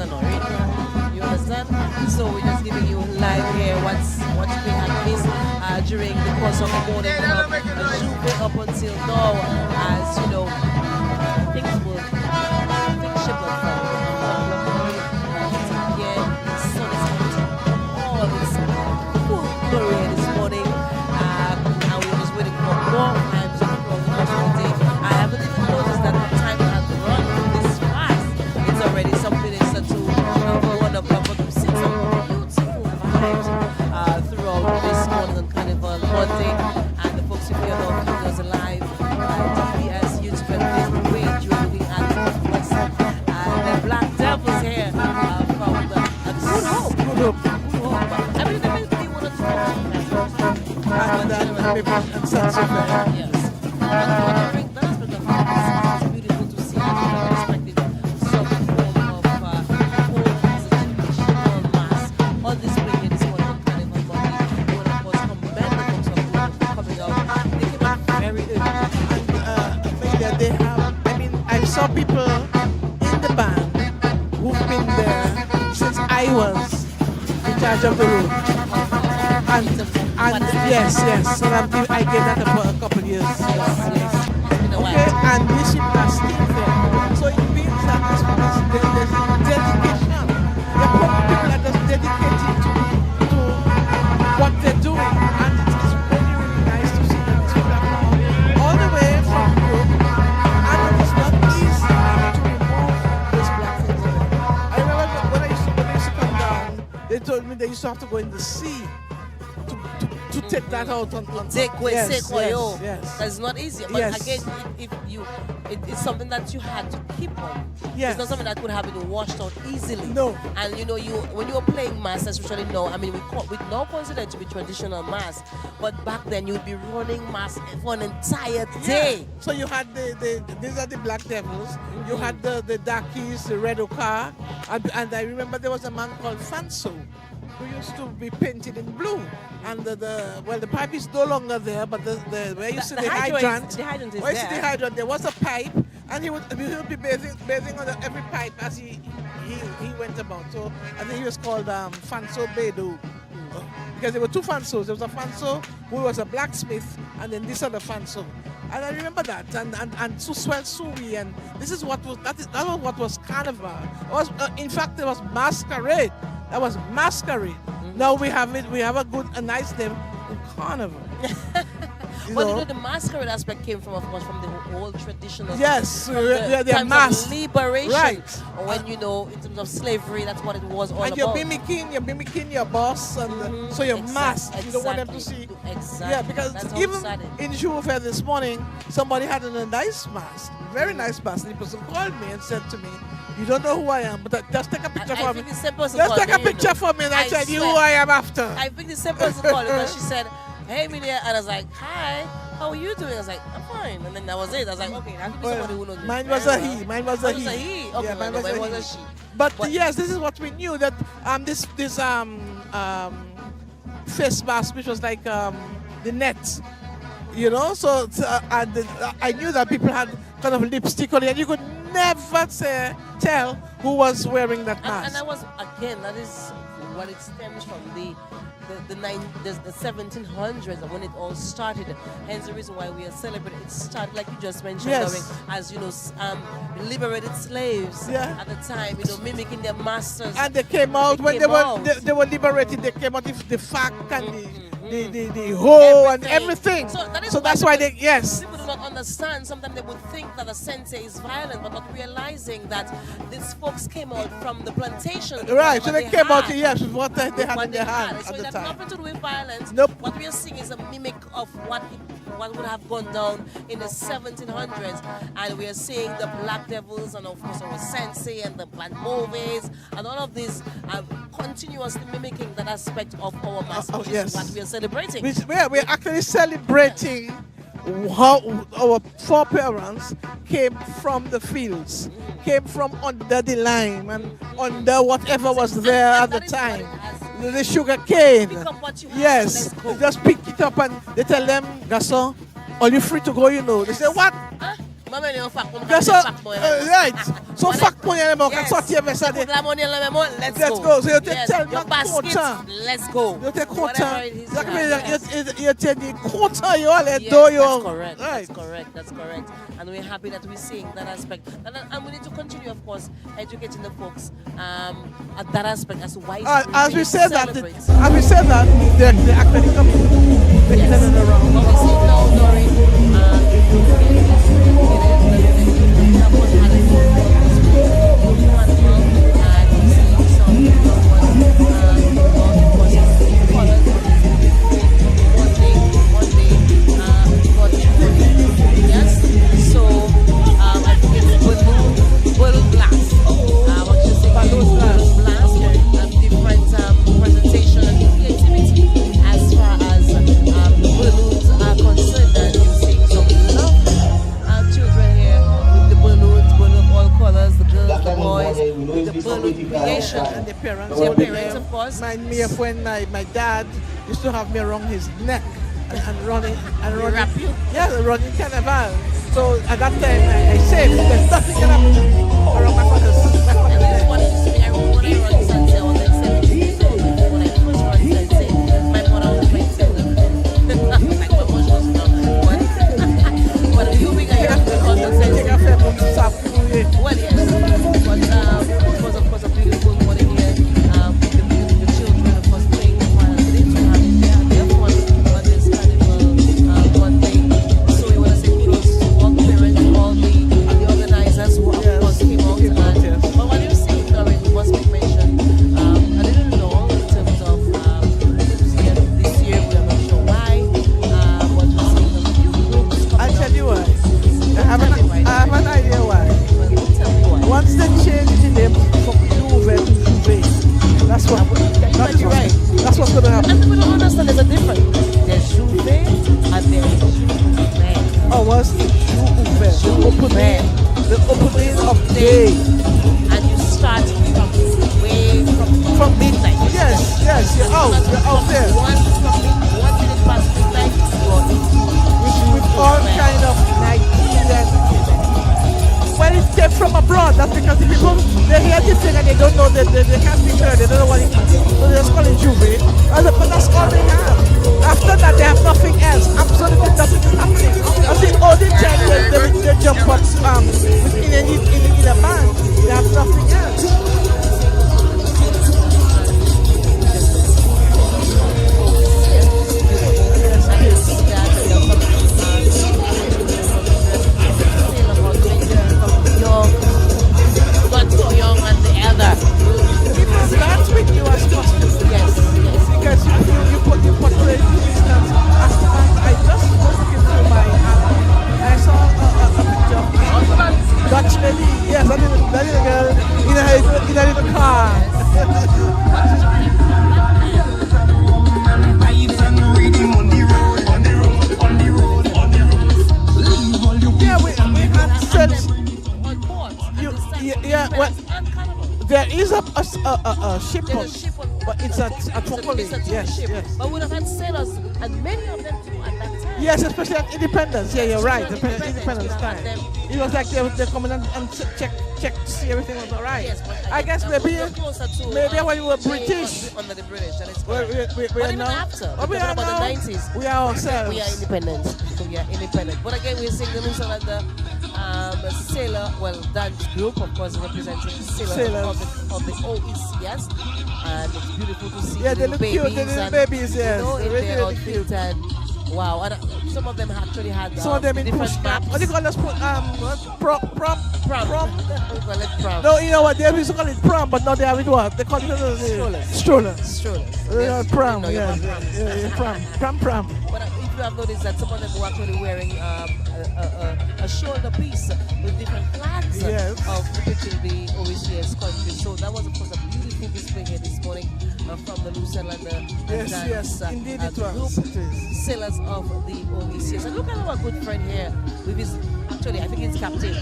are not ready. You understand? So we're just giving you live here what you may have missed during the course of the morning from Juve up until now. As you know, things should look fun. Again, the sun is out. All this full glory this morning. And we're just waiting for more time to close the course of the day. I haven't even noticed that the time has run this fast. It's already something to 1 o'clock, but we've seen some beautiful vibes throughout this morning on Carnival Monday. And the folks who hear about keeping us alive, DBS Youth Parade, Facebook page, you're looking at us. The Black Devils here from the Good Hope. I mean, they may be one or two and such a thing. Yes. But bring that aspect of it, it's beautiful to see and respected some form of whole as a traditional mass on display here this morning on Carnival Monday. We want to, of course, commend the folks of Good for coming out. They came out very early. And they have, I mean, I saw people in the band who've been there since I was in charge of the room. And yes, so I gave that for a couple of years. Yes. It's been a while. Okay, and these people are still there. So it means that there's dedication. There are people that are dedicated to what they're doing. And it is really, really nice to see that these people have come all the way from Europe. And it is not easy to remove those black things. I remember when I used to come down, they told me they used to have to go in the sea to take that out on Yes. Yes. That's not easy. But Yes. again, it's something that you had to keep on. Yes. It's not something that could have been washed out easily. No. And you know, when you were playing mass, especially now, I mean, we now consider it to be traditional mass, but back then you'd be running mass for an entire day. Yeah. So you had these are the Black Devils. You had the Darkies, the Red Oka, and I remember there was a man called Fanso who used to be painted in blue. And the pipe is no longer there, but where you see the hydrant, the hydrant is where you see there. the hydrant, there was a pipe, and he would be bathing on every pipe as he went about. So I think he was called Fanso Bedu. Because there were two Fansos. There was a Fanso who was a blacksmith, and then this other Fanso. And I remember that, and Suswell Sui, and this is what was that was what was Carnival. It was in fact it was masquerade. That was masquerade. Now we have a nice name, Carnival. Well, you know, the masquerade aspect came from, of course, from the whole traditional. Yes, the they're mass. of liberation. Right. When, you know, in terms of slavery, that's what it was all and about. you're mimicking your boss, and so you're masked. You don't want them to see. Exactly. Yeah, because that's even in Juve this morning, somebody had a nice mask, very nice mask. And the person called me and said to me, "You don't know who I am, but just take a picture for me. Just take a picture for me, and I tell you who I am after." I think the same person called me, because she said, "Hey, Milia," and I was like, "Hi, how are you doing?" I was like, "I'm fine," and then that was it. I was like, "Okay, that could be somebody who knows me." Mine was a he. Mine was a he. Okay, yeah, mine was a she. But yes, this is what we knew, that this face mask, which was like the net, you know. So I knew that people had kind of lipstick on it, and you could never tell who was wearing that mask. And that was, again, that is what it stems from, the 1700s, when it all started. Hence the reason why we are celebrating. It started, like you just mentioned, Yes. as you know, liberated slaves at the time, you know, mimicking their masters. And they came out when they were liberated. They came out with the fact and the hoe and everything. So that's why they people do not understand. Sometimes they would think that a sensei is violent, but not realizing that these folks came out from the plantation. Right, so they came out with what they had in their hand so at the it has time. nothing to do with violence. Nope. What we are seeing is a mimic of what would have gone down in the 1700s, and we are seeing the Black Devils, and of course our sensei and the Black movies, and all of these continuously mimicking that aspect of our mass, which is what we are celebrating. We're actually celebrating how our foreparents came from the fields, came from under the lime and under whatever was there at the time. The sugar cane. Yes, just pick it up and they tell them, "Garçon, are you free to go?" You know, they say, "What? Maman yon fak pou That's mwen so, fak pou right. So fuck money anymore. Can sortir avec ça. Pour la monnaie là même, let's Let's go. go. So you Yes, tellement your basket, content. let's go. You te content. Whatever it is, You te dit content you all yes, do you. that's correct. Right. That's correct. That's correct. And we're happy that we're seeing that aspect. And we need to continue, of course, educating the folks at that aspect as to why As we said that, celebrate. they're actually coming. They're Yes. in and around. But we see now during yes. So I think it's balloon blast. What you say? Balloon blast. Different presentation and creativity as far as balloons are concerned. And you see some lovely children here with the balloons, balloon of all colors, the girls, the boys, with the balloon creation. And the parents, Their holding parents, them. of course. Remind me of when my dad used to have me around his neck and running. Wrap you? Yeah, running carnival. So at that time I said there's nothing can happen around my father's And this neck. one used to be, I remember when I run Sunset, I was like 17 years old. When I first run Sunset, my mother was 27. Like my mother was young. But you being a young girl on the Take a Sunset. fair from South. Well, yes. But it was, of course, a beautiful morning here. The children, of course, playing the part. They didn't have their fun on this Carnival Monday. So we want to say kudos to all the parents, all the organizers who, of Yes. course, came out. Came out, yes. But what you're saying, Doreen, you must make mention a little known in terms of this year. We are not sure why. But we're seeing a few groups coming I'll up. tell you why. I have an idea why. Well, tell me why. Once they change the name from Juve to Juve, that's what. That's what's going to happen. And people don't understand there's a difference. There's Juve and there's Juve. Oh, what's the Juve? The opening of day. And you start from midnight. Yes, you're out there. One minute past midnight, you're With all kind of Nigerian. When it came from abroad, that's because the people, they hear this thing and they don't know that they can't be heard, they don't know what it is. So they just call it Juve. But that's all they have. After that, they have nothing else. Absolutely nothing is happening. I think all the time they jump up in a band, they have nothing else. Young and the elder. People dance with you as customers. Yes. Because you portray this instance. I just was looking through my app. I saw a picture of Dutch lady. Yes, that little girl in a little car. Yeah, we had said On board. well, there is a ship There's on, a ship on board. but it's a It's trampoline. a tourist Yes, ship. yes. But we would have had sailors, and many of them too at that time. Yes, especially at Independence. Yeah, you're right. Independence, Independence we time. had them. It was like they're coming and check to see everything was all right. Yes, but I guess maybe we're closer to, when we were being British. under the British, and it's we but are even now. after, Oh, we talking are about now. the 90s. We are ourselves. We are independent. We are independent. But again, we're seeing the New Zealand sailor, dance group, of course, representing sailors of the OECS. And it's beautiful to see Yeah, the they little look babies. cute. The little and, babies, yes. You know, in Really, their really outfit cute. and wow. And some of them actually had Some of them in different push maps. What do you call this? Prom. We call it prom. No, you know what? They used to call it prom, but now they have it what? They call it strollers. Strollers. Prom, You know, yeah, prom. But if you have noticed that some of them were actually wearing a shoulder piece with different flags Yes. of depicting the OECS country. So that was, of course, a beautiful display here this morning from the New Zealand Yes, indeed it group was. It is. sailors of the OECS. And look at our good friend here with his, actually, I think he's captain.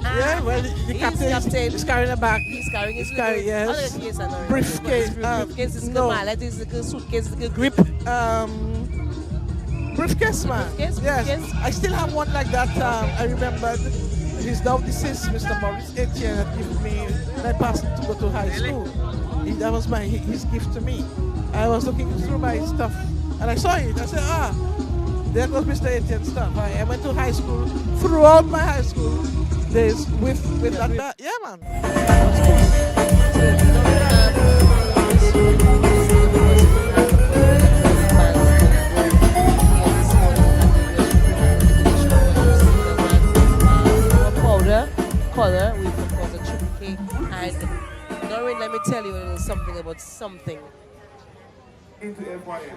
Yeah, well, the He's captain is carrying a bag. He's carrying his yes. briefcase. Briefcase. Briefcase is No. mallet, is the suitcase, is the Grip. Briefcase, man. Briefcase, Yes. briefcase. I still have one like that. I remembered. He's now deceased, Mr. Morris Etienne, had given me when I passed him to go to high school. That was his gift to me. I was looking through my stuff and I saw it. I said, there goes Mr. Etienne's stuff. I went to high school, throughout my high school days with that. Yeah, man. Color with of course a triple K, and Noreen, let me tell you a little something about something.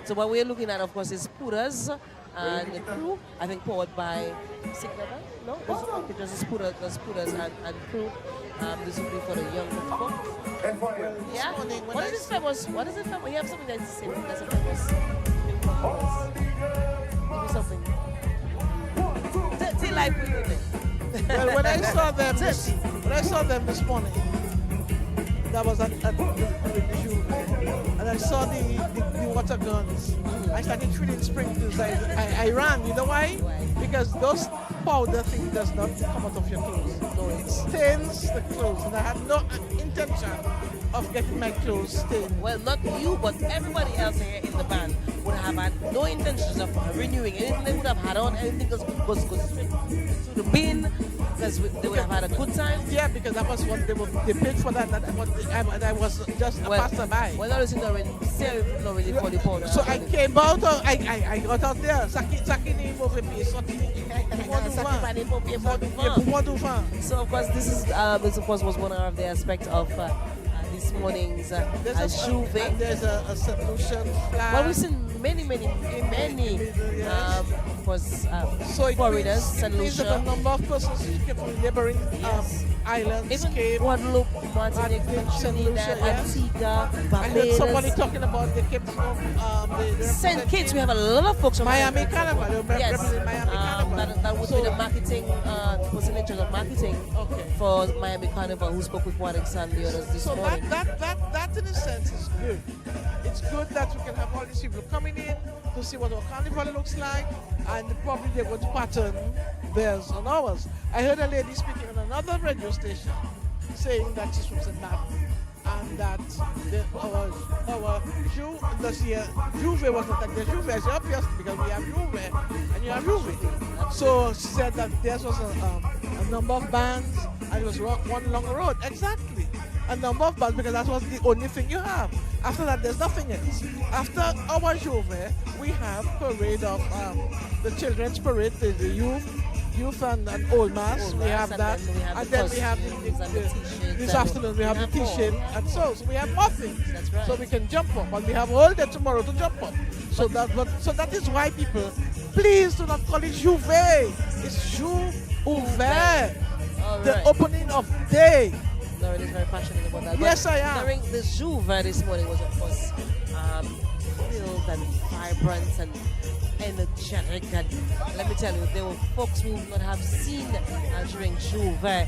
So what we're looking at, of course, is Puras and the crew. I think powered by Signature. No, it just Puras and crew. This will be for the young folk. Yeah. What is this famous? What is it famous? You have something that's the same. That's a famous. Give me something. Till life we live it. Well, when I saw them this morning, that was at the zoo, and I saw the water guns. I started shooting sprinklers. I ran. You know why? Because those powder thing does not come out of your clothes. No, it stains the clothes, and I had no intention of getting my clothes stained. Well, not you, but everybody else here in the band would have had no intentions of renewing anything. They would have had on anything goes straight to the bin, because they would have had a good time. Yeah, because that was what they paid for that. And I was just a passerby. Well, that was not really for the powder. So I came out. I got out there. Sakini So of course this of course was one of the aspects of this morning's Juve. There's a solution flag. Well, we've seen many of course foreigners, St. Lucia. A number of persons who came from neighboring islands. Even came. Guadeloupe, Martinique, Trinidad, Antigua, Barbados. I heard somebody talking about they came from St. Kitts. We have a lot of folks from Miami Carnival. Yes, Miami Carnival. that would be the marketing person in charge of marketing for Miami Carnival, who spoke with Wadix and the others this morning. That in a sense is good. It's good that we can have all these people coming in to see what our carnival looks like, and probably they're going to pattern theirs on ours. I heard a lady speaking on another radio station saying that she's from St. Martin, and that our Juve was not like the Juve. I said, obviously, because we have Juve and you have Juve. So she said that theirs was a number of bands, and it was one long road. Exactly. A number of bands, because that was the only thing you have. After that, there's nothing else. After our Juve, we have parade of the children's parade, the youth and Ole Mas. We have that. And then we have this afternoon, we have the t-shirt and so we have nothing. That's right. So we can jump up, and we have all day tomorrow to jump up. So that is why people, please do not call it Juve. It's Juve. The opening of day. Lauren is very passionate about that. Yes, I am. During the Juve this morning was, of course, filled and vibrant and energetic. And let me tell you, there were folks we would not have seen during Juve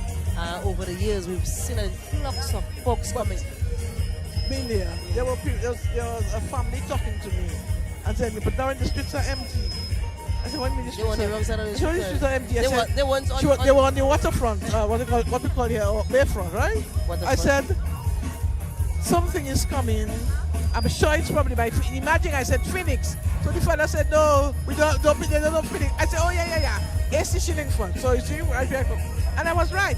over the years. We've seen a flux of folks coming. Million. There was a family talking to me and saying, but now the streets are empty. I said, what do you mean the streets are empty? They were on the waterfront, what we call here, Bayfront, right? I said, something is coming. I'm sure it's probably by Imagine I said Phoenix. So the father said, no, we don't Phoenix. I said, oh yeah. AC shilling front. So you see, right here. And I was right.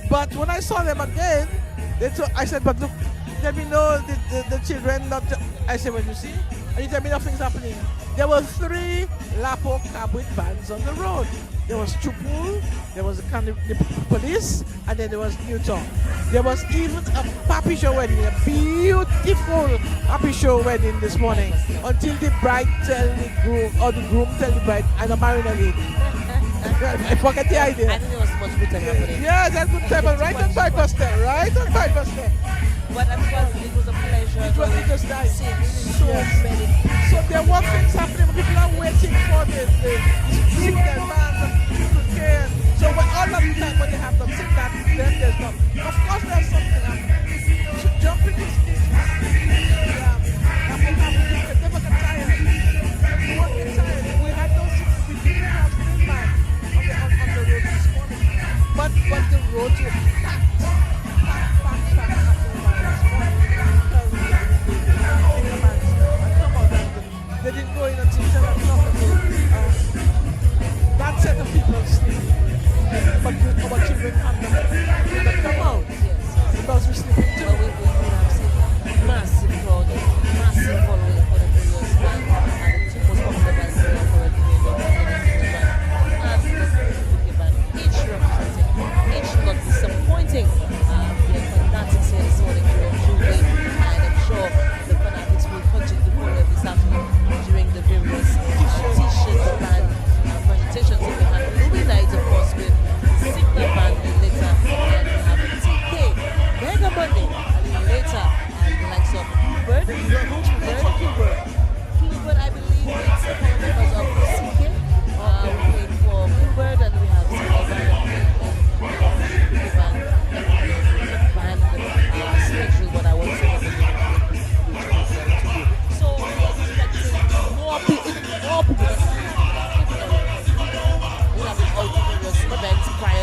But when I saw them again, I said, but look, let me know the children not. I said, well, you see? And you tell me nothing's happening. There were 3 Lapo cab with bands on the road. There was Chupul, there was the police, and then there was Newton. There was even a papi show wedding, a beautiful papi show wedding this morning, until the bride tell the groom, or the groom tell the bride, I'm not marrying again. I forget the idea. I think there was much good time happening. Yeah, that's good time, right on Piper's Step, right on Piper's Step. But of course, it was a pleasure. It was just nice. So many. So there were things happening. People are waiting for the signal bands and people care. So when all of the time when they have them sing that, then there's not. Of course, there's something happening. So jumping is never get tired. We won't get tired. We had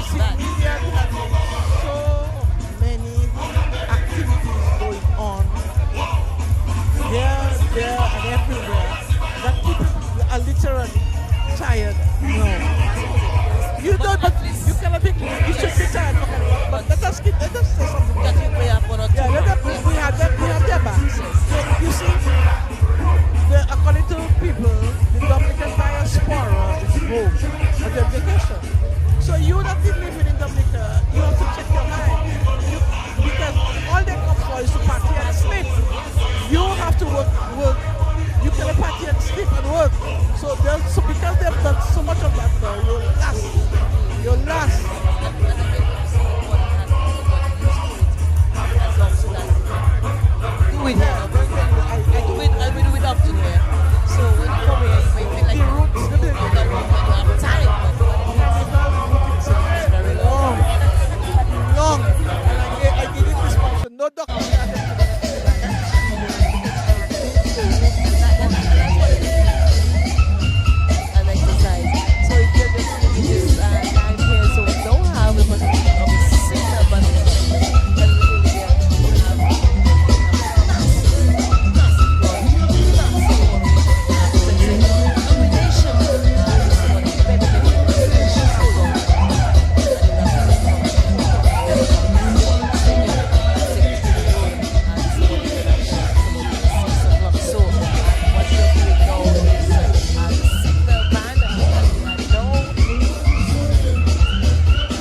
see, that. Indian has so many activities going on here, there, and everywhere that people are literally tired. No. You don't, but you cannot think you should be tired for Carnival. But let us say something. That you may have one or two. Yeah, we have them, we have their backs. So you see, according to people, the Dominican diaspora is home on their vacation. So you that is living in Dominica, you have to check your mind. Because all they come for is to party and sleep. You have to work. You cannot party and sleep and work. So because they've done so much of that now, you'll last. Do it. I will do it often here. So when you come here, you may feel like you have time. It's very long. Long. And I did it this month, so no doctor. And exercise. So if you're just doing this live here, so we don't have a possibility of a signal, but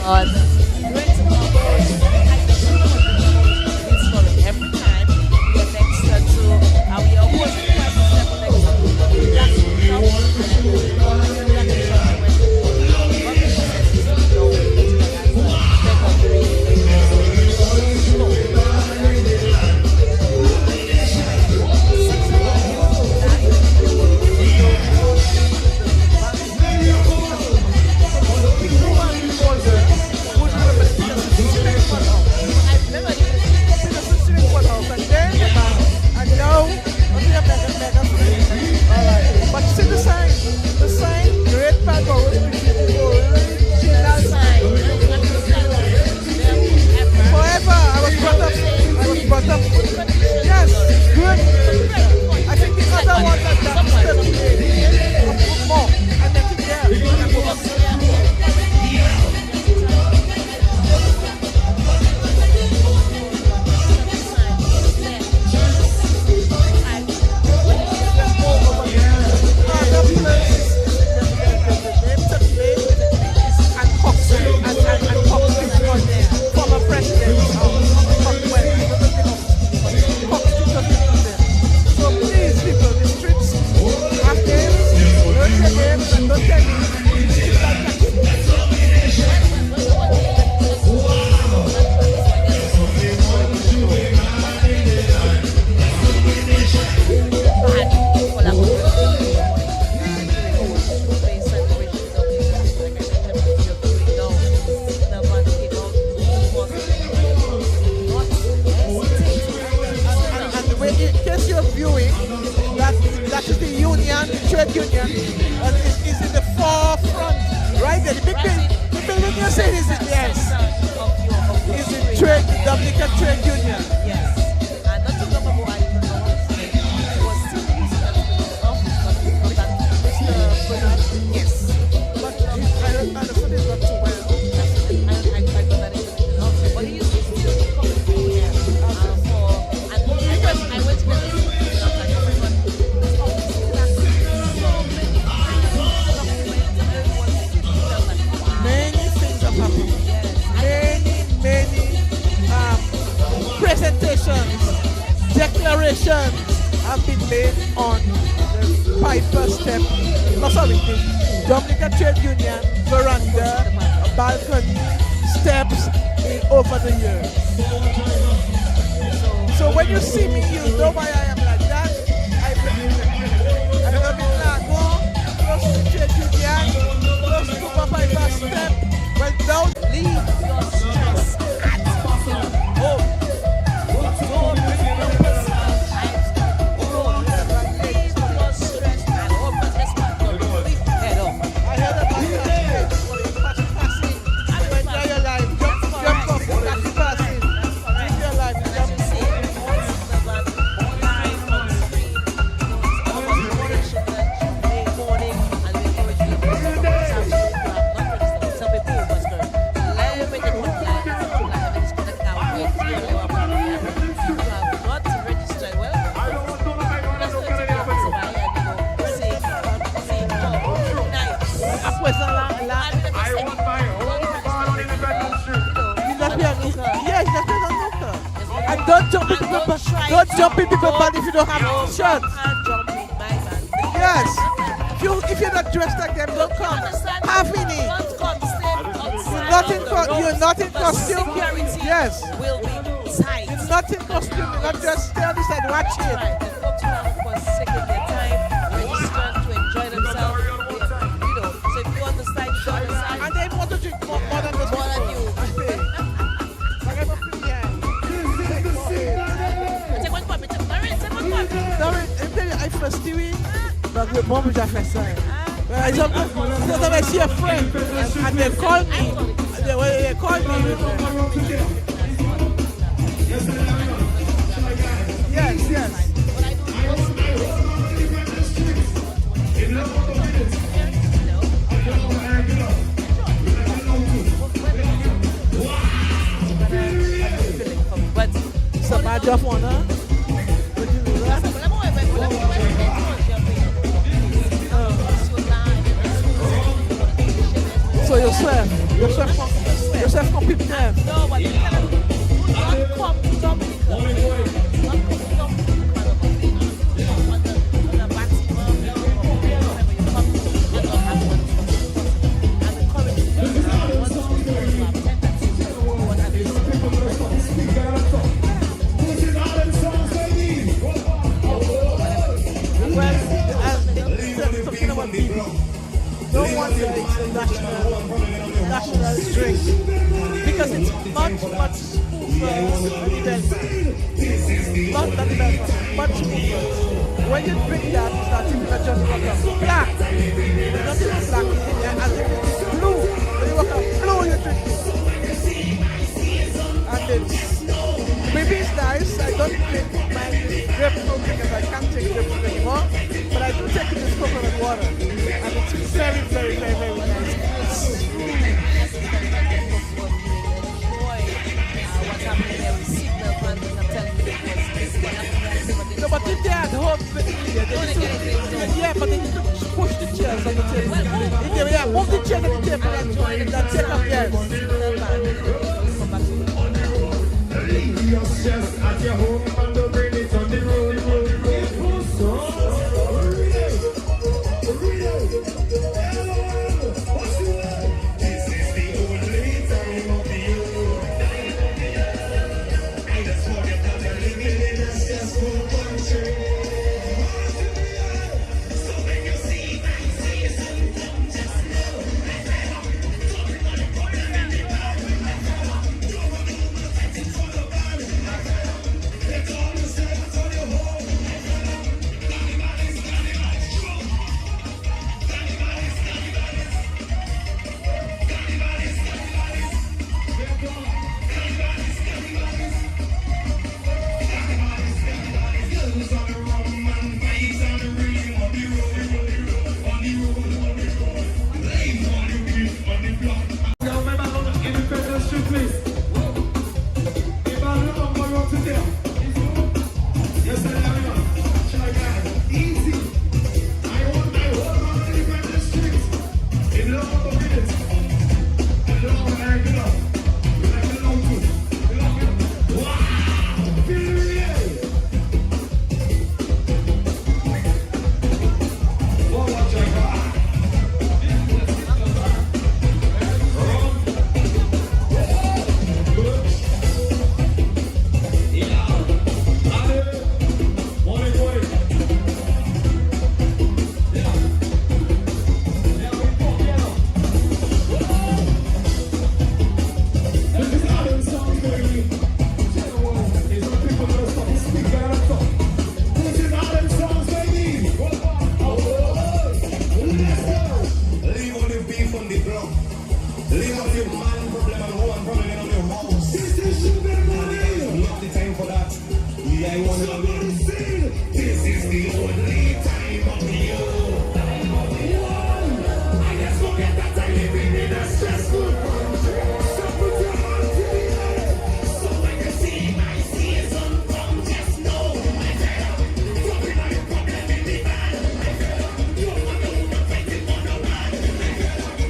on every time we are next to we are hosting But see the sign, great power original sign. Forever, I was brought up. Yes, good. I think the other one that more, and then trade union is in the forefront, right there. The big building you say is in yes. Is in trade, the Dominican Trade Union. Yes. And not too long ago, I was still using that office, but that Mr. President, yes. But I understood it's not too well. I got that information. But he used to still come here I went to the many things have happened. Many presentations, declarations have been made on the Piper Step, the Dominican Trade Union veranda, balcony, steps over the years. So when you see me, you know why I am like that. I have been close to the Trade Union, close to the Piper Step. Well, don't leave your stress at home. Don't leave your stress at home. But guess what? Don't leave head off. I heard about that. Passing. I went puesto en la I want my own ball on Independence Street. yes, that's what I'm looking. And don't jump in people. Don't jump in people body if you don't have shirts. And jump in my man. Yes. If you're not dressed like them, don't come. Half in it. Don't come, stand outside. You're not in costume. Security Yes. will be tight. You're not in costume. You're not just stay on the side watching. Right. The folks will have, of course, taking their time, registering to enjoy themselves. You know, so if you understand, you understand. And they want to drink more than this. More than you. I pay. I have a free hand. Take one for me. Take one for me. I first do it, but with mom j'ai fait ça. Sometimes I see a friend and they call me. They call me. Yes, yes. But It's a badge of honor. So yourself from people there. no, but you cannot not come to Dominica. Not come to Dominica. On the maximum level of wherever you come to, you don't have one. And the current one to have 10 taxis, one at least. Well, talking about people. No wonder it's a national drink because it's much smoother than the Belfast. Not than the Belfast, much smoother. When you drink that, it's not even just like black. There's not even black in there, as if it's blue. When you walk up blue, you drink it. And it's maybe it's nice. I don't drink my grapefruit because I can't take grapefruit anymore. But I do take it with coconut water. And it's very, very, very, very nice. No, but if they had home, yeah, but they need to push the chairs on the table. Yeah, move the chairs on the table and join that take up yes. Leave your stress at your home and don't bring it on the road. This is the only time of the year. I just forget that I'm living in a stressful country. So when you see my season come, just know I fed up. Talking on the problem and the power. I fed up. Don't want to do nothing for the body. I fed up. It's all the stress on your home. I fed up. Carnival is true. Carnival is. Girls on the rum and vibes on the rhythm of the road. On the road. Live on the beat, on the block. Now remember how to Independence Street, please. If I remember you today. Yes, sir, everyone. Shall I guys? Easy. I want my whole on Independence Street. In love of minutes. In love of regular. Like a long two. Wow! Feel the real. Forward, Jacob. Leave all the beef on the ground. Leave off your man problem and one problem in your house. This is sugar money. Not the time for that. Yeah, I want to be. This is the only time of the year. I just forget that I live in a stressful country. So put your hands in the air. So when you see my season come, just know I fed up. Dropping all the problem in the van. I fed up. You want to do nothing for no man. I fed up.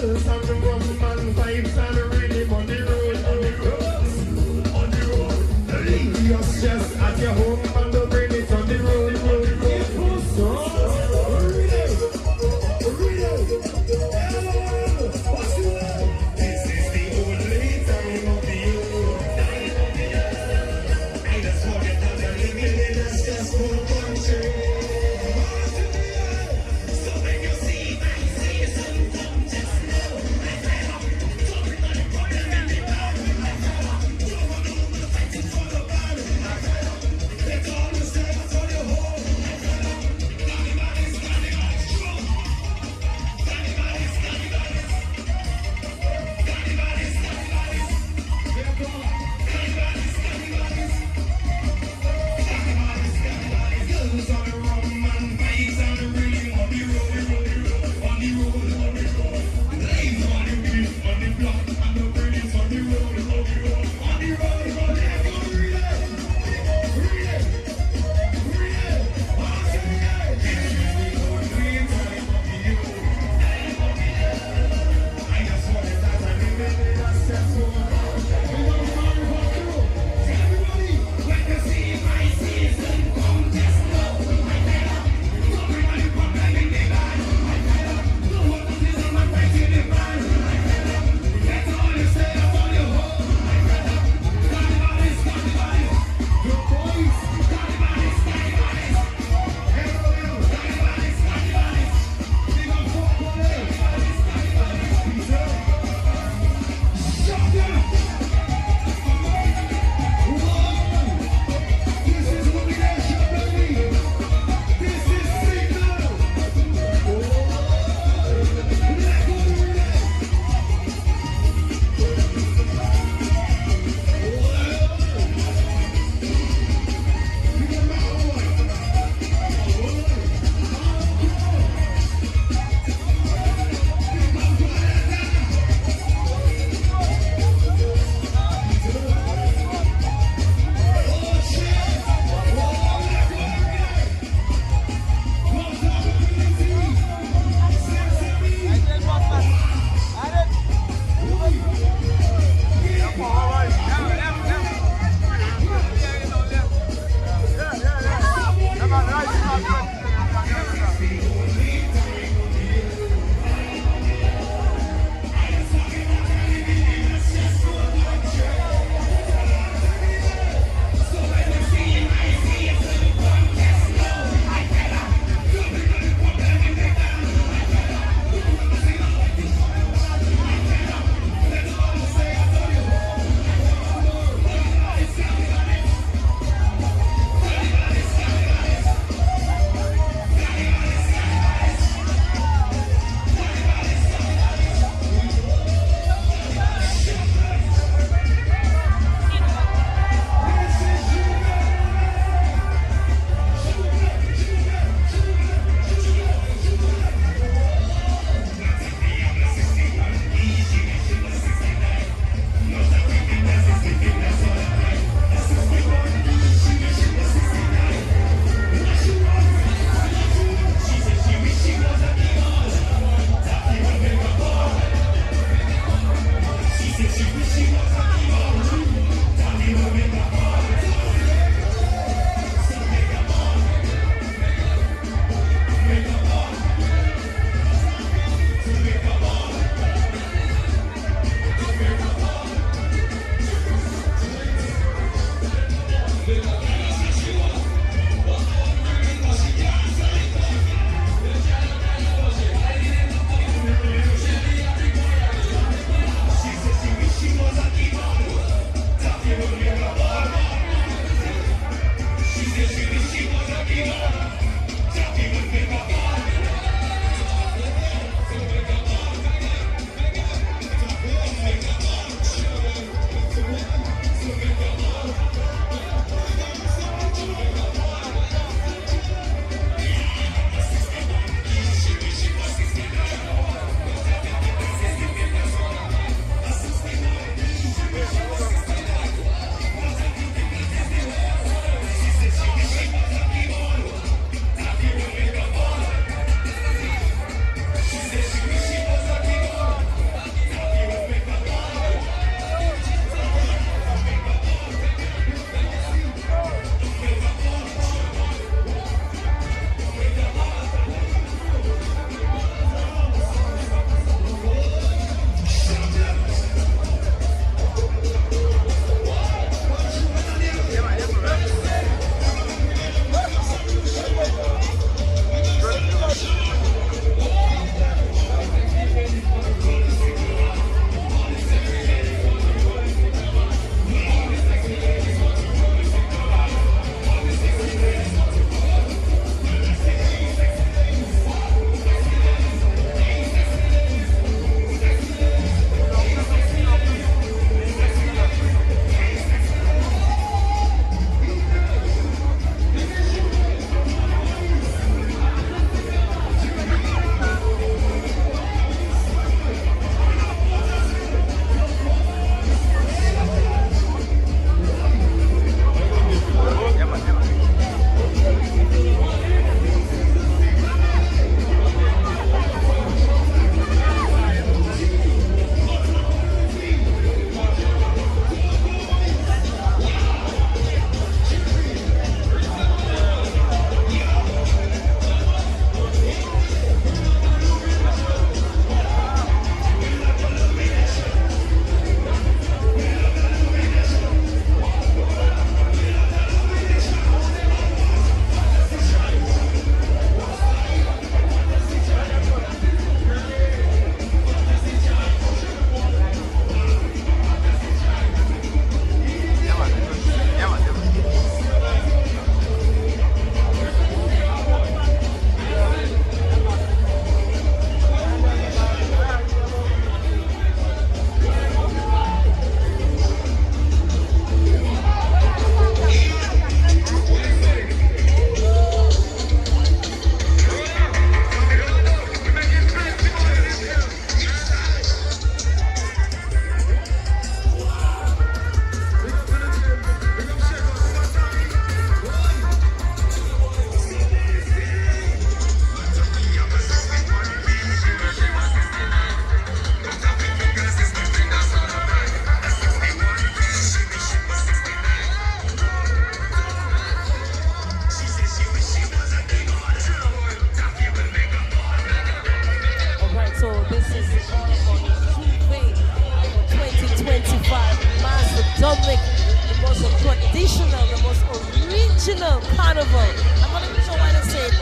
girls and the rum and vibes and the rhythm on the road, on the road, on the road. Leave your stress at your home and don't bring it on the road, road, road. So, this is the only time of the year. I just want it as a living in a stressful country. So when you see my season come, just know ethnic, the most traditional, the most original carnival. I'm not even sure why they say it.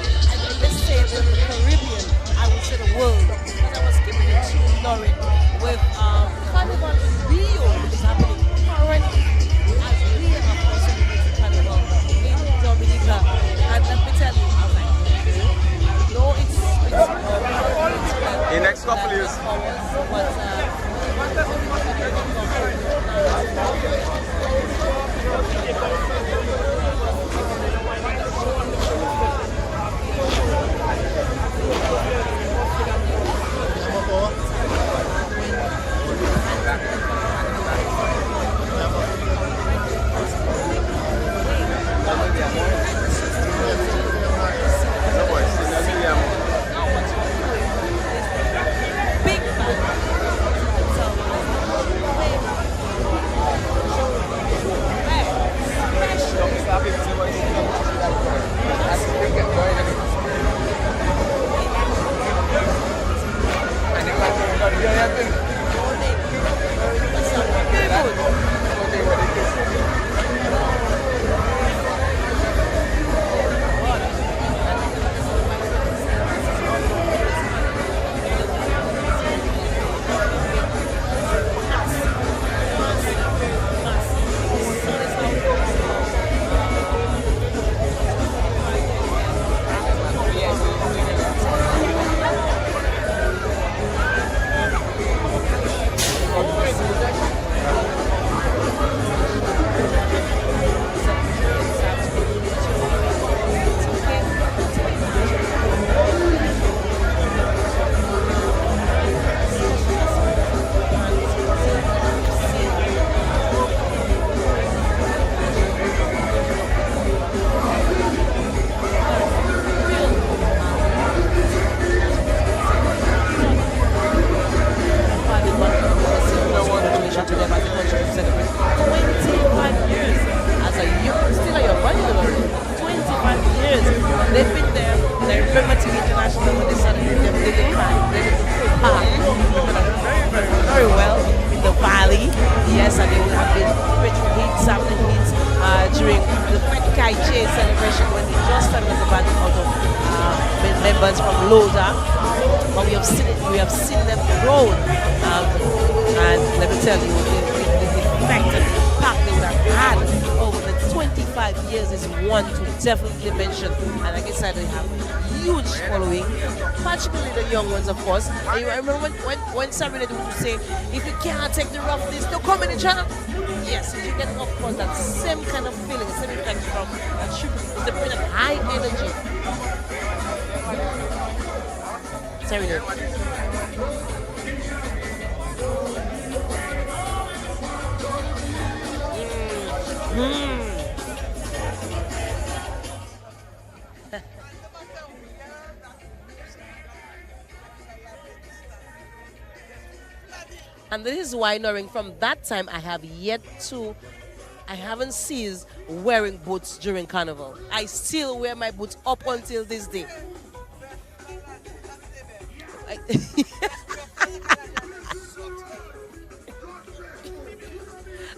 Let's say it in the Caribbean. I would say the world. Because I was keeping it tune, Noreen, with Carnival in Rio, which is happening currently as we are, of course, celebrating Carnival in Dominica. And let me tell you, I was like, no, it's In the next couple of years. big band. Yes, and they will have been spiritual hits after hits during the Kai Chase celebration when they just started as a band out of members from Loda. But we have seen them grow. And let me tell you, the effect and the impact they would have had over the 25 years is one to definitely mention. And like I said, they have a huge following, particularly the young ones, of course. And you remember when Sabrina would say, if you can't take the roughness, don't come in the channel. Yes, you get, of course, that same kind of feeling, same effect from that should be bring that high energy. Sabrina. And this is why, knowing from that time, I haven't ceased wearing boots during Carnival. I still wear my boots up until this day.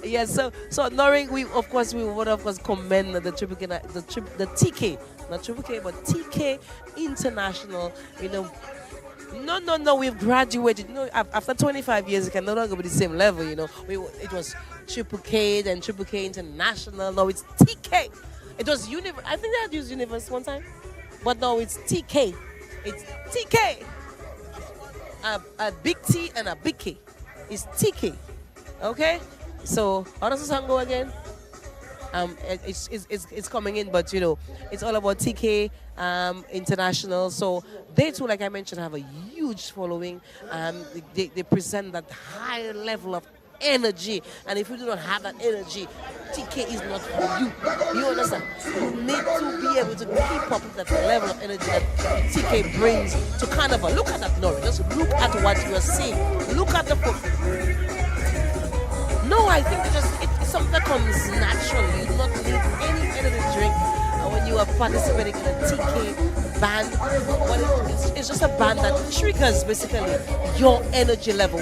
Yes, so knowing we would of course commend the TK, not Triple K, but TK International. You know, no, we've graduated. You know, after 25 years, it can no longer be the same level. You know, it was Triple K, then Triple K International. No, it's TK. It was Universe. I think they had used Universe one time, but no, it's TK. It's TK. A big T and a big K. It's TK. Okay. So how does the song go again? It's coming in, but you know, it's all about TK International. So they too, like I mentioned, have a huge following. They present that high level of energy, and if you do not have that energy, TK is not for you. You understand? You need to be able to keep up with that level of energy that TK brings to Carnival. Look at that, Nori. Just look at what you are seeing. Look at the No, I think it's something that comes naturally. You do not need any energy drink when you are participating in a TK band. But it's just a band that triggers basically your energy level.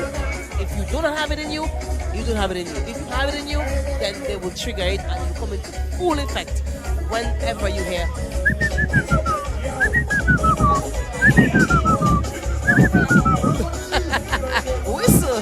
If you do not have it in you, You don't have it in you. If you have it in you, then they will trigger it and it will come into full effect whenever you hear. Whistle.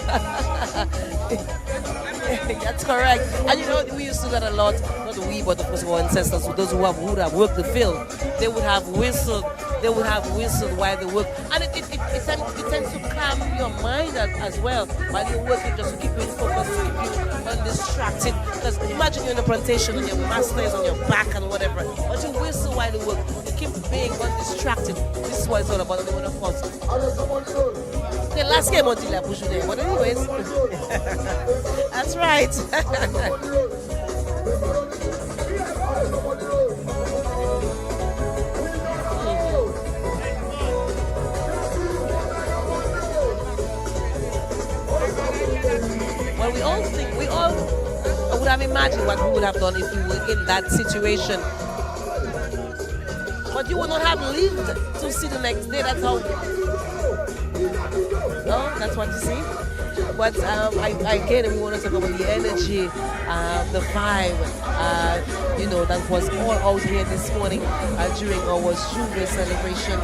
That's correct. And you know, we used to do that a lot. Not we, but of course our ancestors, those who would have worked the field, they would have whistled. They would have whistled while they work, and it tends to calm your mind as well while you're working, just to keep you in focus, to keep you undistracted. Because imagine you're in a plantation and your master is on your back and whatever, but you whistle while you work. You keep being undistracted. This is what it's all about. And then of course, the last game until I push you there. But anyways, that's right. Well, we all would have imagined what we would have done if we were in that situation. But you would not have lived to see the next day. That's how. Oh, that's what you see. But again, we want to talk about the energy, the vibe, that was all out here this morning during our Juve celebration.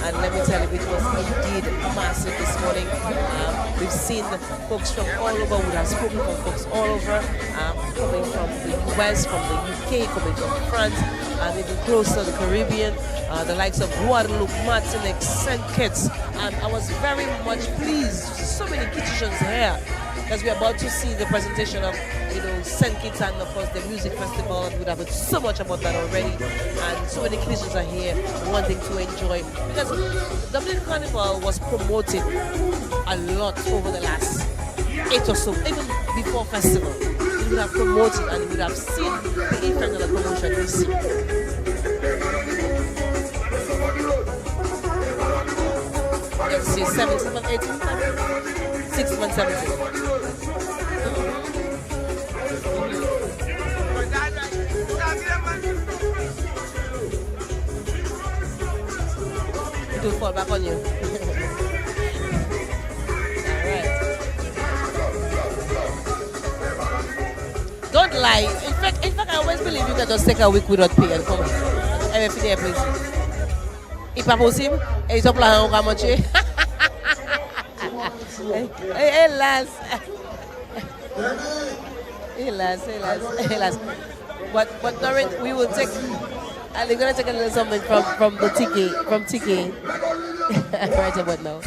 And let me tell you, it was indeed massive this morning. We've seen folks from all over, we have spoken from folks all over, coming from the US, from the UK, coming from France, and even closer, the Caribbean, the likes of Guadeloupe, Martinique, St. Kitts. And I was very much pleased to see so many Kitchens here, because we're about to see the presentation of St. Kitts and of course the music festival. We'd have heard so much about that already, and so many Kitchens are here wanting to enjoy, because Dublin Carnival was promoted a lot over the last 8 or so, even before festival. We would have promoted and we would have seen the effect of the promotion this year. Let's see, 17th and 18th, 16th and 17th. It will fall back on you. Alright. Don't lie. In fact, I always believe you can just take a week without pay and come here. Everything there, please. It's pas possible. Et ils ont plein de manger. Hélas. Hélas. But Dorin, we will take. And they're gonna take a little something from the Tiki, right about now.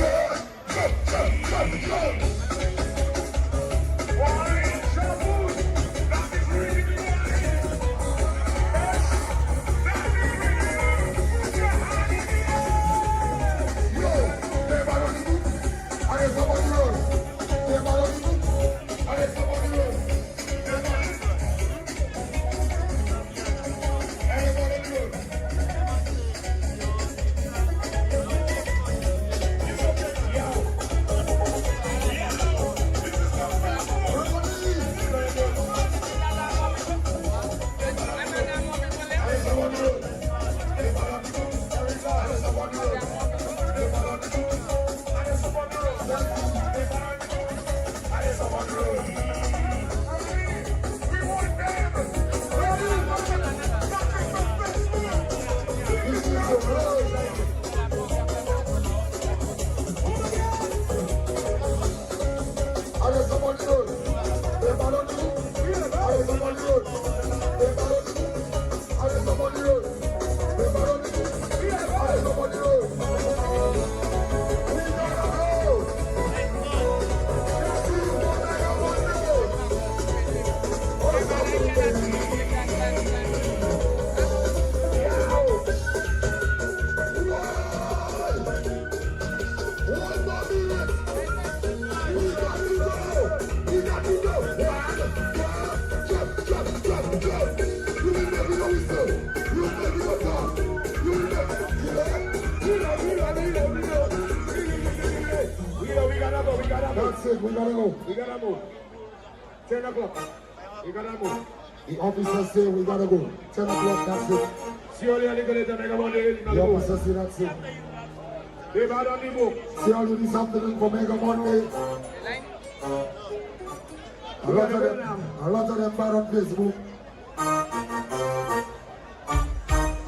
That's it, we gotta go. We gotta move. 10 o'clock. We gotta move. The officers say we gotta go. 10 o'clock, that's it. The officers say that's it. See all you this afternoon for Mega Monday. A lot of them bad on Facebook.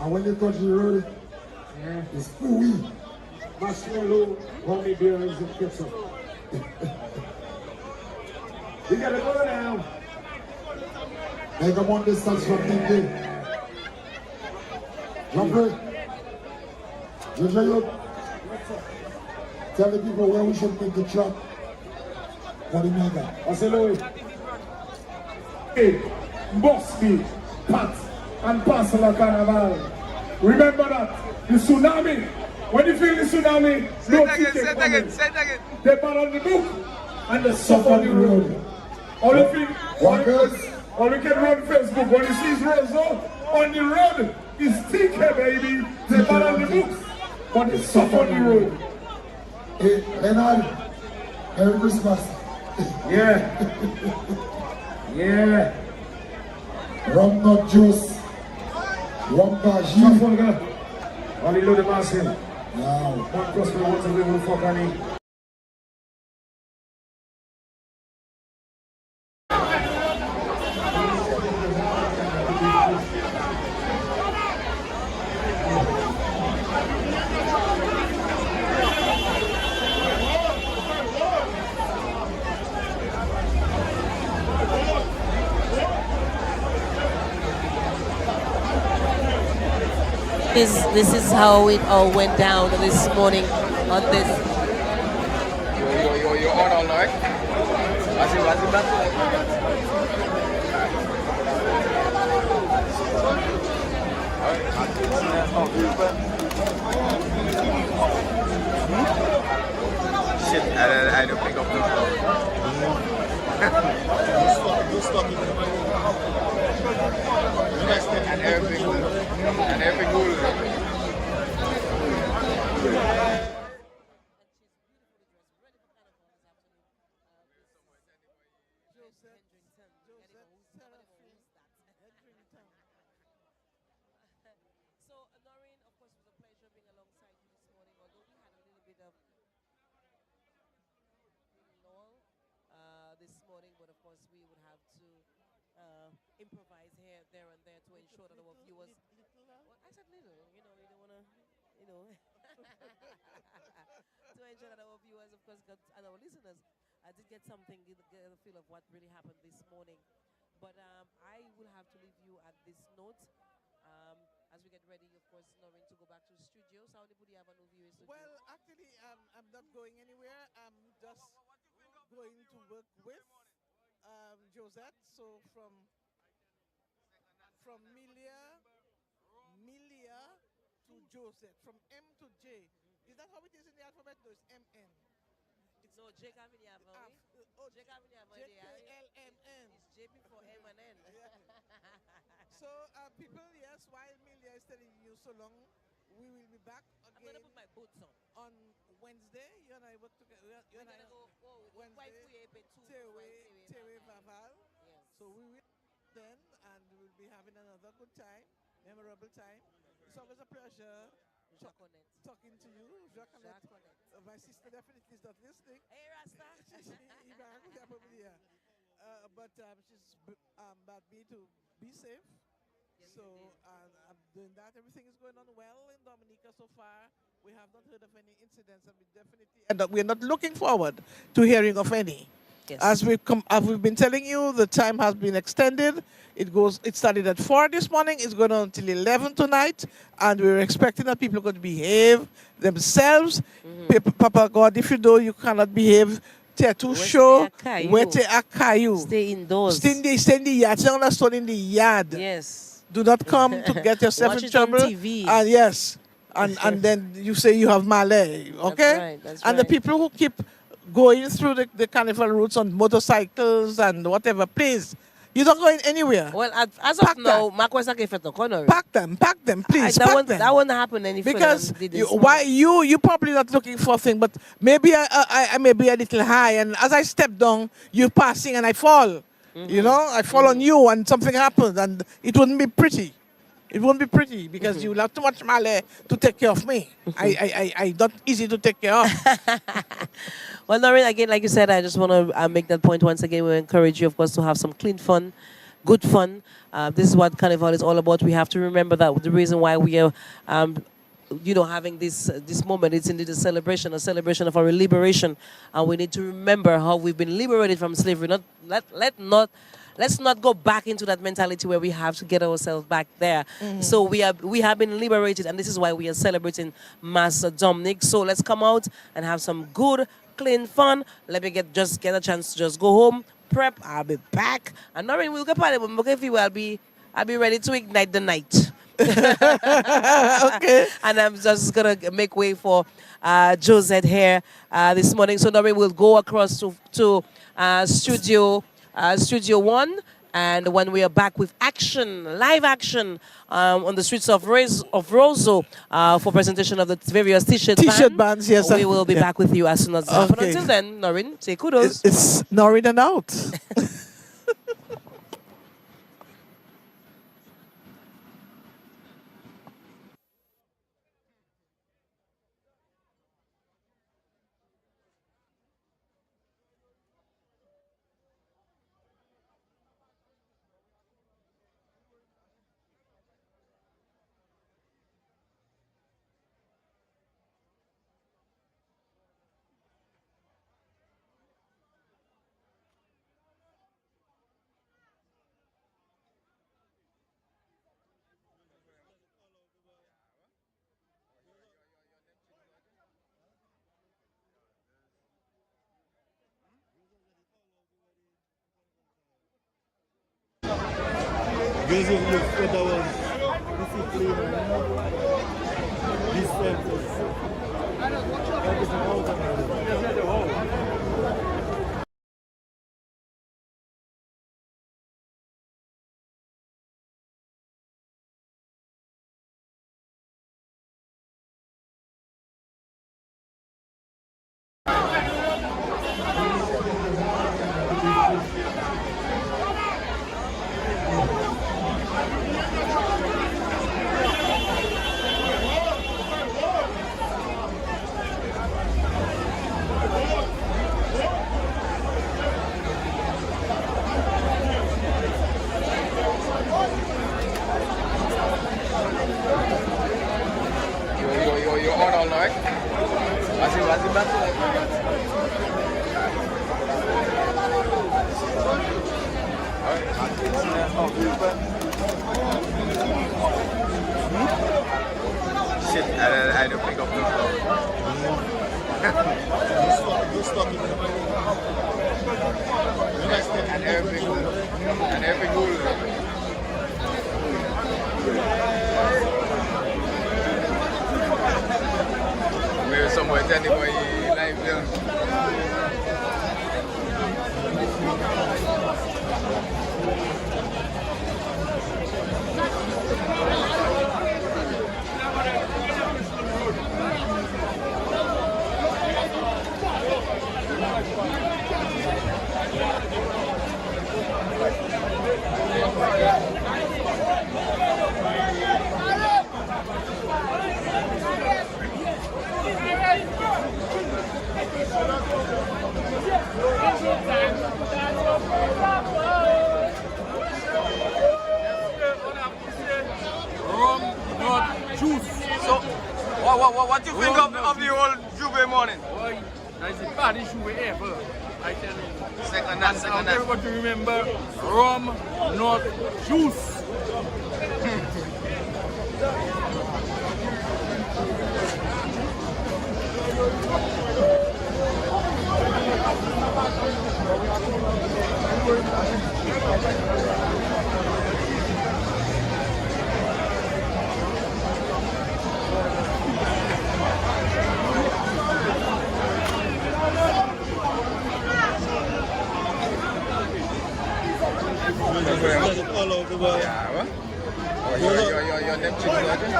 And when they touch the road, it's ooey. Marshmallow, homie beers, and ketchup. We gotta go now. Make a Monday starts from midday. Jean-Pierre, tell the people where we should make the truck for the mega. Marcelo, hey, Bosby, Pat, and Parcel of Carnival. Remember that, the tsunami, when you feel the tsunami, no ticket coming. They ban on the book, and they suffer on the road. All you feel, all you can run Facebook, when you see Rosa on the road, is ticket, baby. They ban on the books, but they suffer on the road. Hey, Leonard, Merry Christmas. Yeah. Yeah. Rum nut juice. Rum bajie. Only load the massive. Now, One cross me once and we will fuck on it. This is how it all went down this morning on this. You're on all night. Was it back? Shit, I don't pick up the phone. And every goal. So, Noreen, of course, it was a pleasure being alongside you this morning, although we had a little bit of lull this morning, but of course, we would have to improvise here, there, and there to ensure that our viewers. Well, I said little, you know, you don't want to, you know, to ensure that our viewers, of course, and our listeners did get something, get a feel of what really happened this morning. But I will have to leave you at this note. As we get ready, of course, Noreen, to go back to the studio. Saudi Budi have a new viewers studio. Well, actually, I'm not going anywhere. I'm just going to work with Josette. So from Milia to Josette, from M to J. Is that how it is in the alphabet? No, it's MN. No, J Kavini have J Kavini have JKLMN. It's J before M and N. So, people, yes, while Milia is telling you so long, we will be back I'm again gonna put my boots on. Wednesday. You and I work together. You We're and I gonna go Wednesday, Tewe Vaval. Yes. So we will then, and we'll be having another good time, memorable time. It's always a pleasure talking to you, Jacques. My sister definitely is not listening. Hey, Rasta. But she's bade me to be safe. So I'm doing that. Everything is going on well in Dominica so far. We have not heard of any incidents, and we definitely we're not looking forward to hearing of any. Yes. As we've been telling you, the time has been extended. It started at 4 this morning. It's going on until 11 tonight, and we're expecting that people are going to behave themselves. Papa God, if you know you cannot behave, tattoo show, wete akayu. Stay indoors. Stay in the yard. Stay in the yard. Yes. Do not come to get yourself Watch in it on trouble. TV. And yes, and then you say you have Malay, okay? That's and the right. people who keep going through the carnival routes on motorcycles and whatever, please, you're not going anywhere. Well, as of now, Makwesa Kefeto Connery. Pack them, please. Pack them. That won't happen any further Because than did this you probably not looking for a thing, but maybe I may be a little high, and as I step down, you're passing and I fall. You know, I fall on you and something happens, and it wouldn't be pretty. it won't be pretty because you have too much male to take care of me. I not easy to take care of. Well, Noreen, again, like you said, I just want to make that point once again. We encourage you, of course, to have some clean fun, good fun. This is what Carnival is all about. We have to remember that the reason why we are, having this moment, it's indeed a celebration of our liberation, and we need to remember how we've been liberated from slavery. Let's not go back into that mentality where we have to get ourselves back there. So we have been liberated, and this is why we are celebrating Mass Dominic. So let's come out and have some good, clean fun. Let me get a chance to just go home, prep. I'll be back, and Noreen will go party. I'll be ready to ignite the night. Okay. And I'm just gonna make way for Josette here this morning. So Noreen will go across to Studio One, and when we are back with live action on the streets of Roseau for presentation of the various T-shirt bands, yes. we will be back with you as soon as that. But until then, Noreen, say kudos. It's Noreen and out. Girls of Youth Parade was discipline and this You on all night? Was it back? Shit, I don't pick up the phone. And every goal. Maybe somewhere telling me live there. What do you think of the whole Jubilee morning? Boy, that's the baddest shoe ever. I tell you. Second And everybody remember rum, not juice. all over the world. Yeah, what? Oh, your name chicken again?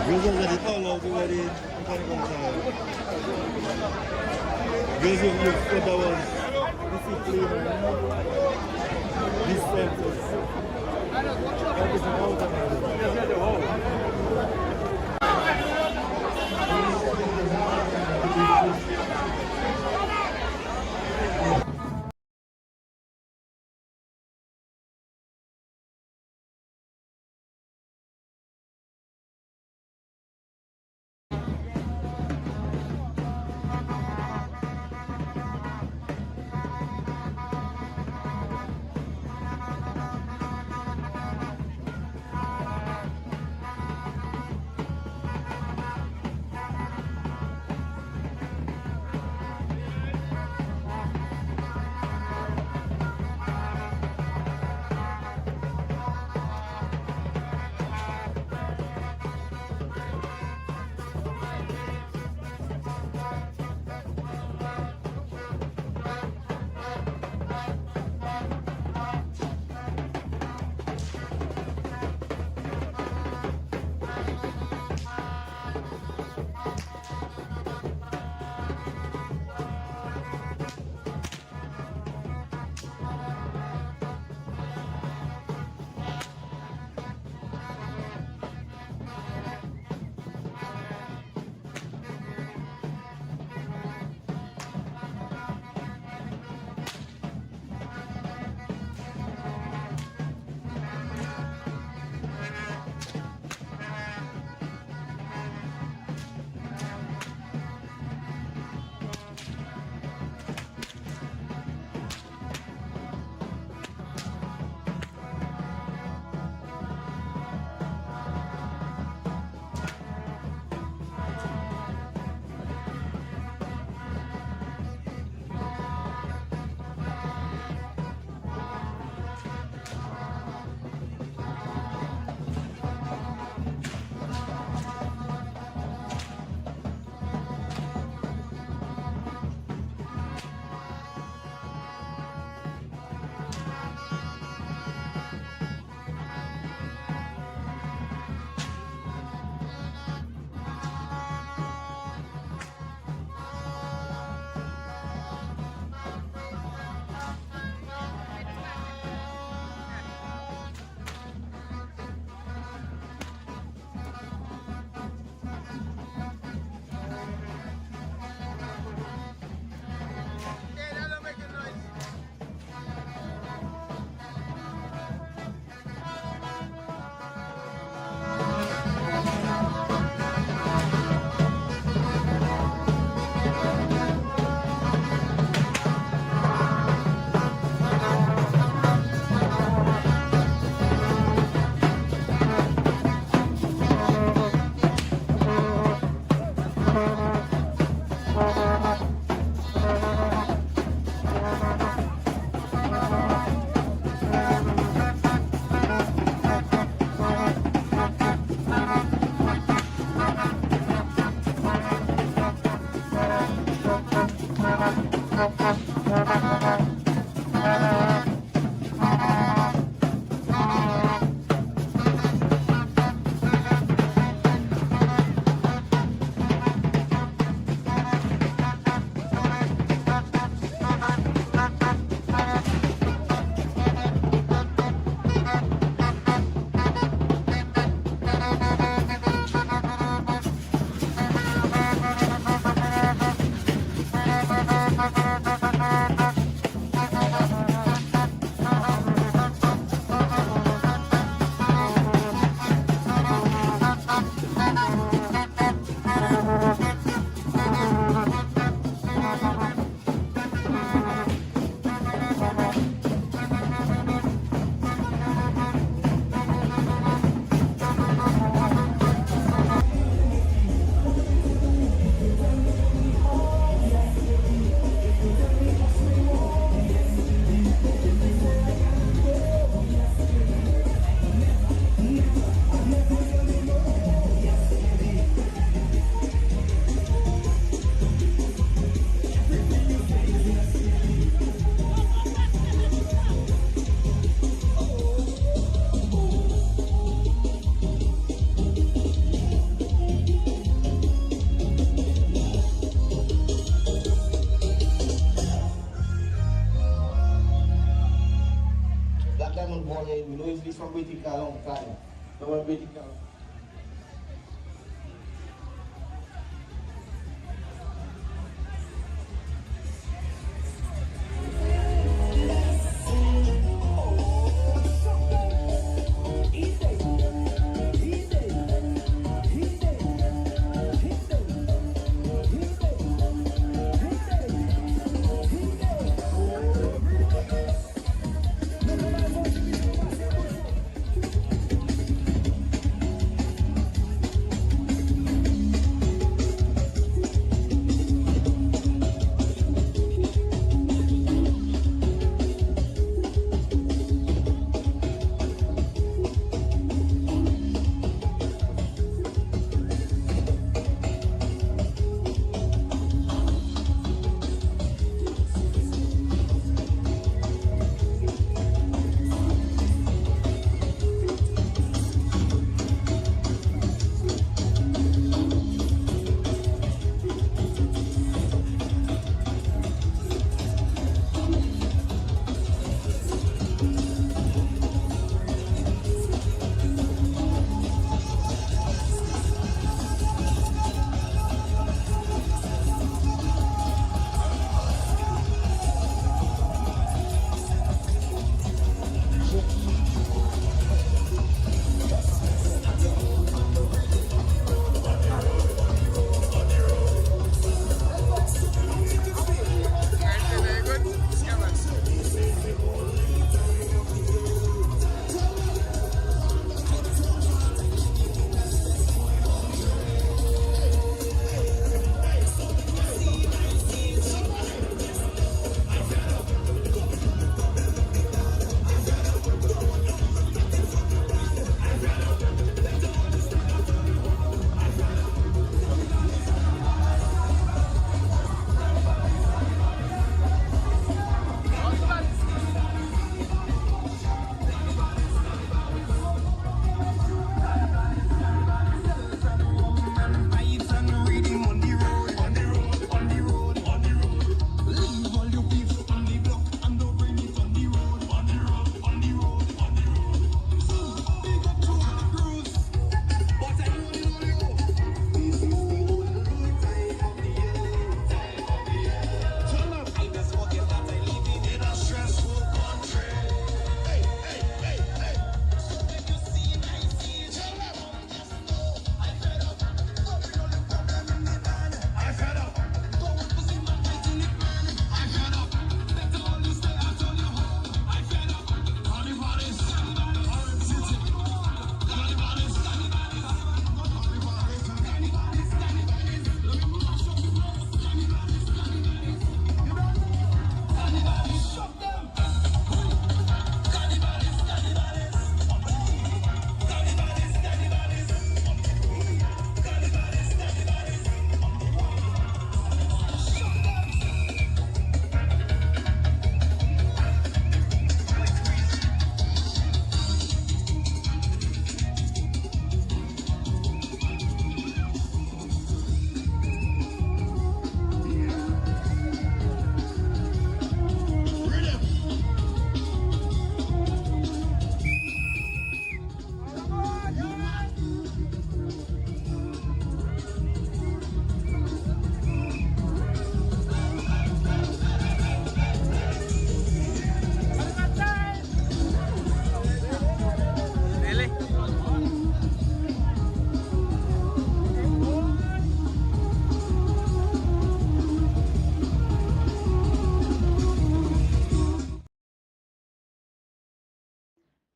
Girls are ready all over the wedding. Girls of Youth Parade was discipline. this census. Everything organized. this from waiting for a long time. No one waiting for.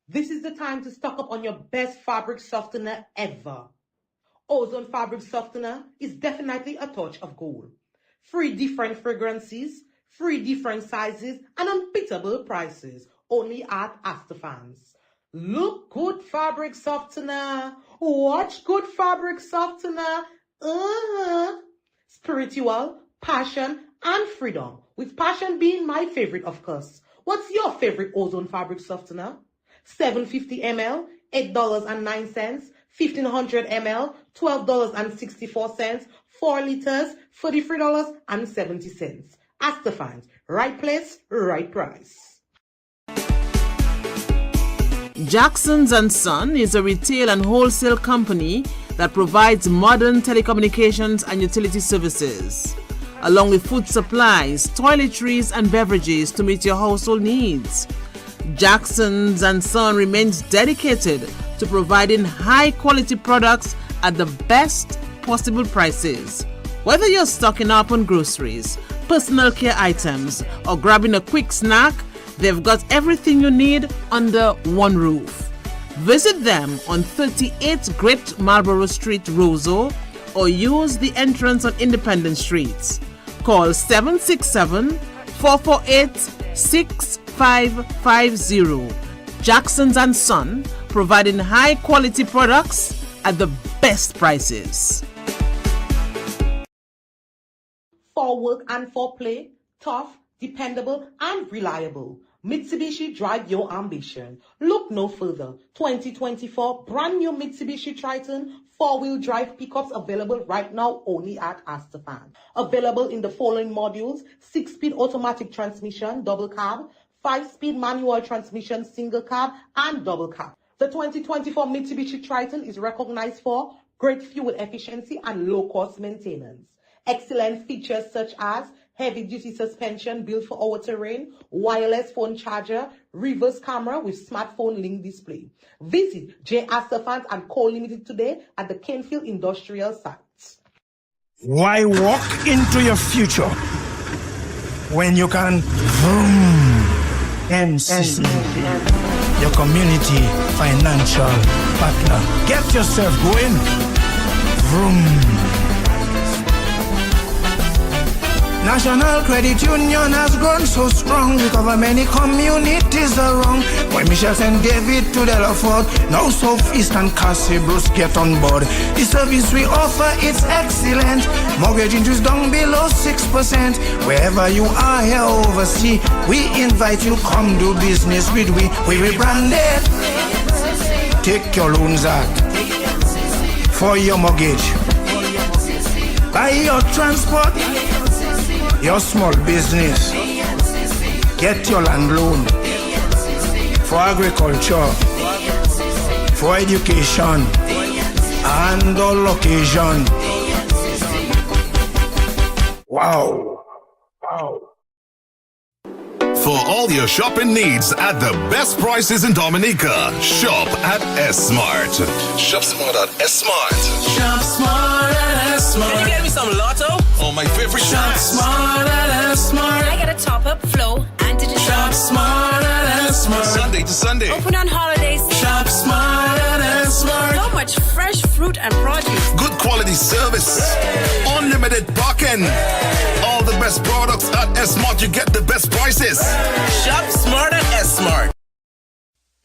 This is the time to stock up on your best fabric softener ever. Ozone Fabric Softener is definitely a touch of gold. 3 different fragrances, 3 different sizes, and unbeatable prices, only at Astafans. Look good fabric softener. Watch good fabric softener. Spiritual, passion, and freedom. With passion being my favorite, of course. What's your favorite Ozone Fabric Softener? 750 ml, $8.09, 1500 ml, $12.64, 4 liters, $43.70. Astafans, right place, right price. Jackson's & Son is a retail and wholesale company that provides modern telecommunications and utility services, along with food supplies, toiletries, and beverages to meet your household needs. Jackson's & Son remains dedicated to providing high-quality products at the best possible prices. Whether you're stocking up on groceries, personal care items, or grabbing a quick snack, they've got everything you need under one roof. Visit them on 38 Great Marlborough Street, Roseau, or use the entrance on Independence Street. Call 767-448-6550. Jackson's & Son, providing high-quality products at the best prices. For work and for play, tough, dependable, and reliable. Mitsubishi, drive your ambition. Look no further. 2024 brand new Mitsubishi Triton 4-wheel drive pickups available right now only at Astafan. Available in the following modules: 6-speed automatic transmission, double cab, 5-speed manual transmission, single cab, and double cab. The 2024 Mitsubishi Triton is recognized for great fuel efficiency and low-cost maintenance. Excellent features such as heavy-duty suspension built for our terrain, wireless phone charger, reverse camera with smartphone link display. Visit J. Astafans and Co. Limited today at the Kenfield Industrial Site. Why walk into your future when you can MCC, your community financial partner? Get yourself going. Vroom. National Credit Union has grown so strong. We cover many communities around. When Michelle and David to Delaford, now Southeast and Cassie Bruce get on board. The service we offer, it's excellent. Mortgage interest down below 6%. Wherever you are here overseas, we invite you come do business with we. We rebranded. Take your loans out for your mortgage. Buy your transport, your small business, get your land loan for agriculture, for education, and all occasion. Wow. For all your shopping needs at the best prices in Dominica, shop at S-Mart. Shop smart at S-Mart. Shop smart at S-Mart. Can you get me some Lotto? Oh, my favorite Shop smart at S-Mart. I get a top-up, flow, and digital. Shop smart at S-Mart. Sunday to Sunday. Open on holidays. Shop smart at S-Mart. So much fresh fruit and produce. Good quality service. Unlimited parking. All the best products at S-Mart. You get the best prices. Shop smart at S-Mart.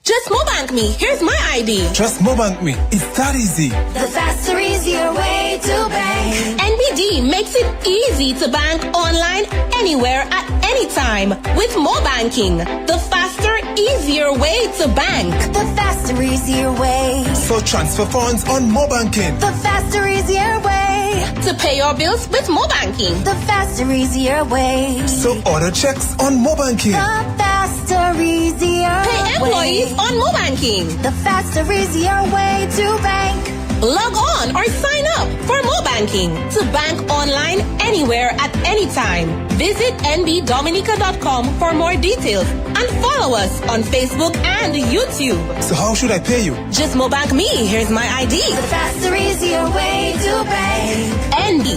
Just Mobank me. Here's my ID. Just Mobank me. It's that easy. The faster, easier way to bank. NBD makes it easy to bank online, anywhere, at any time. With Mobanking, the faster, easier way to bank. The faster, easier way. So transfer funds on Mobanking. The faster, easier way. To pay your bills with Mobanking. The faster, easier way. So order checks on Mobanking. The faster, easier Pay employees on Mobanking. The faster, easier way to bank. Log on or sign up for Mobanking to bank online, anywhere, at any time. Visit nbdominica.com for more details and follow us on Facebook and YouTube. So how should I pay you? Just Mobank me. Here's my ID. The faster, easier way to bank. NB,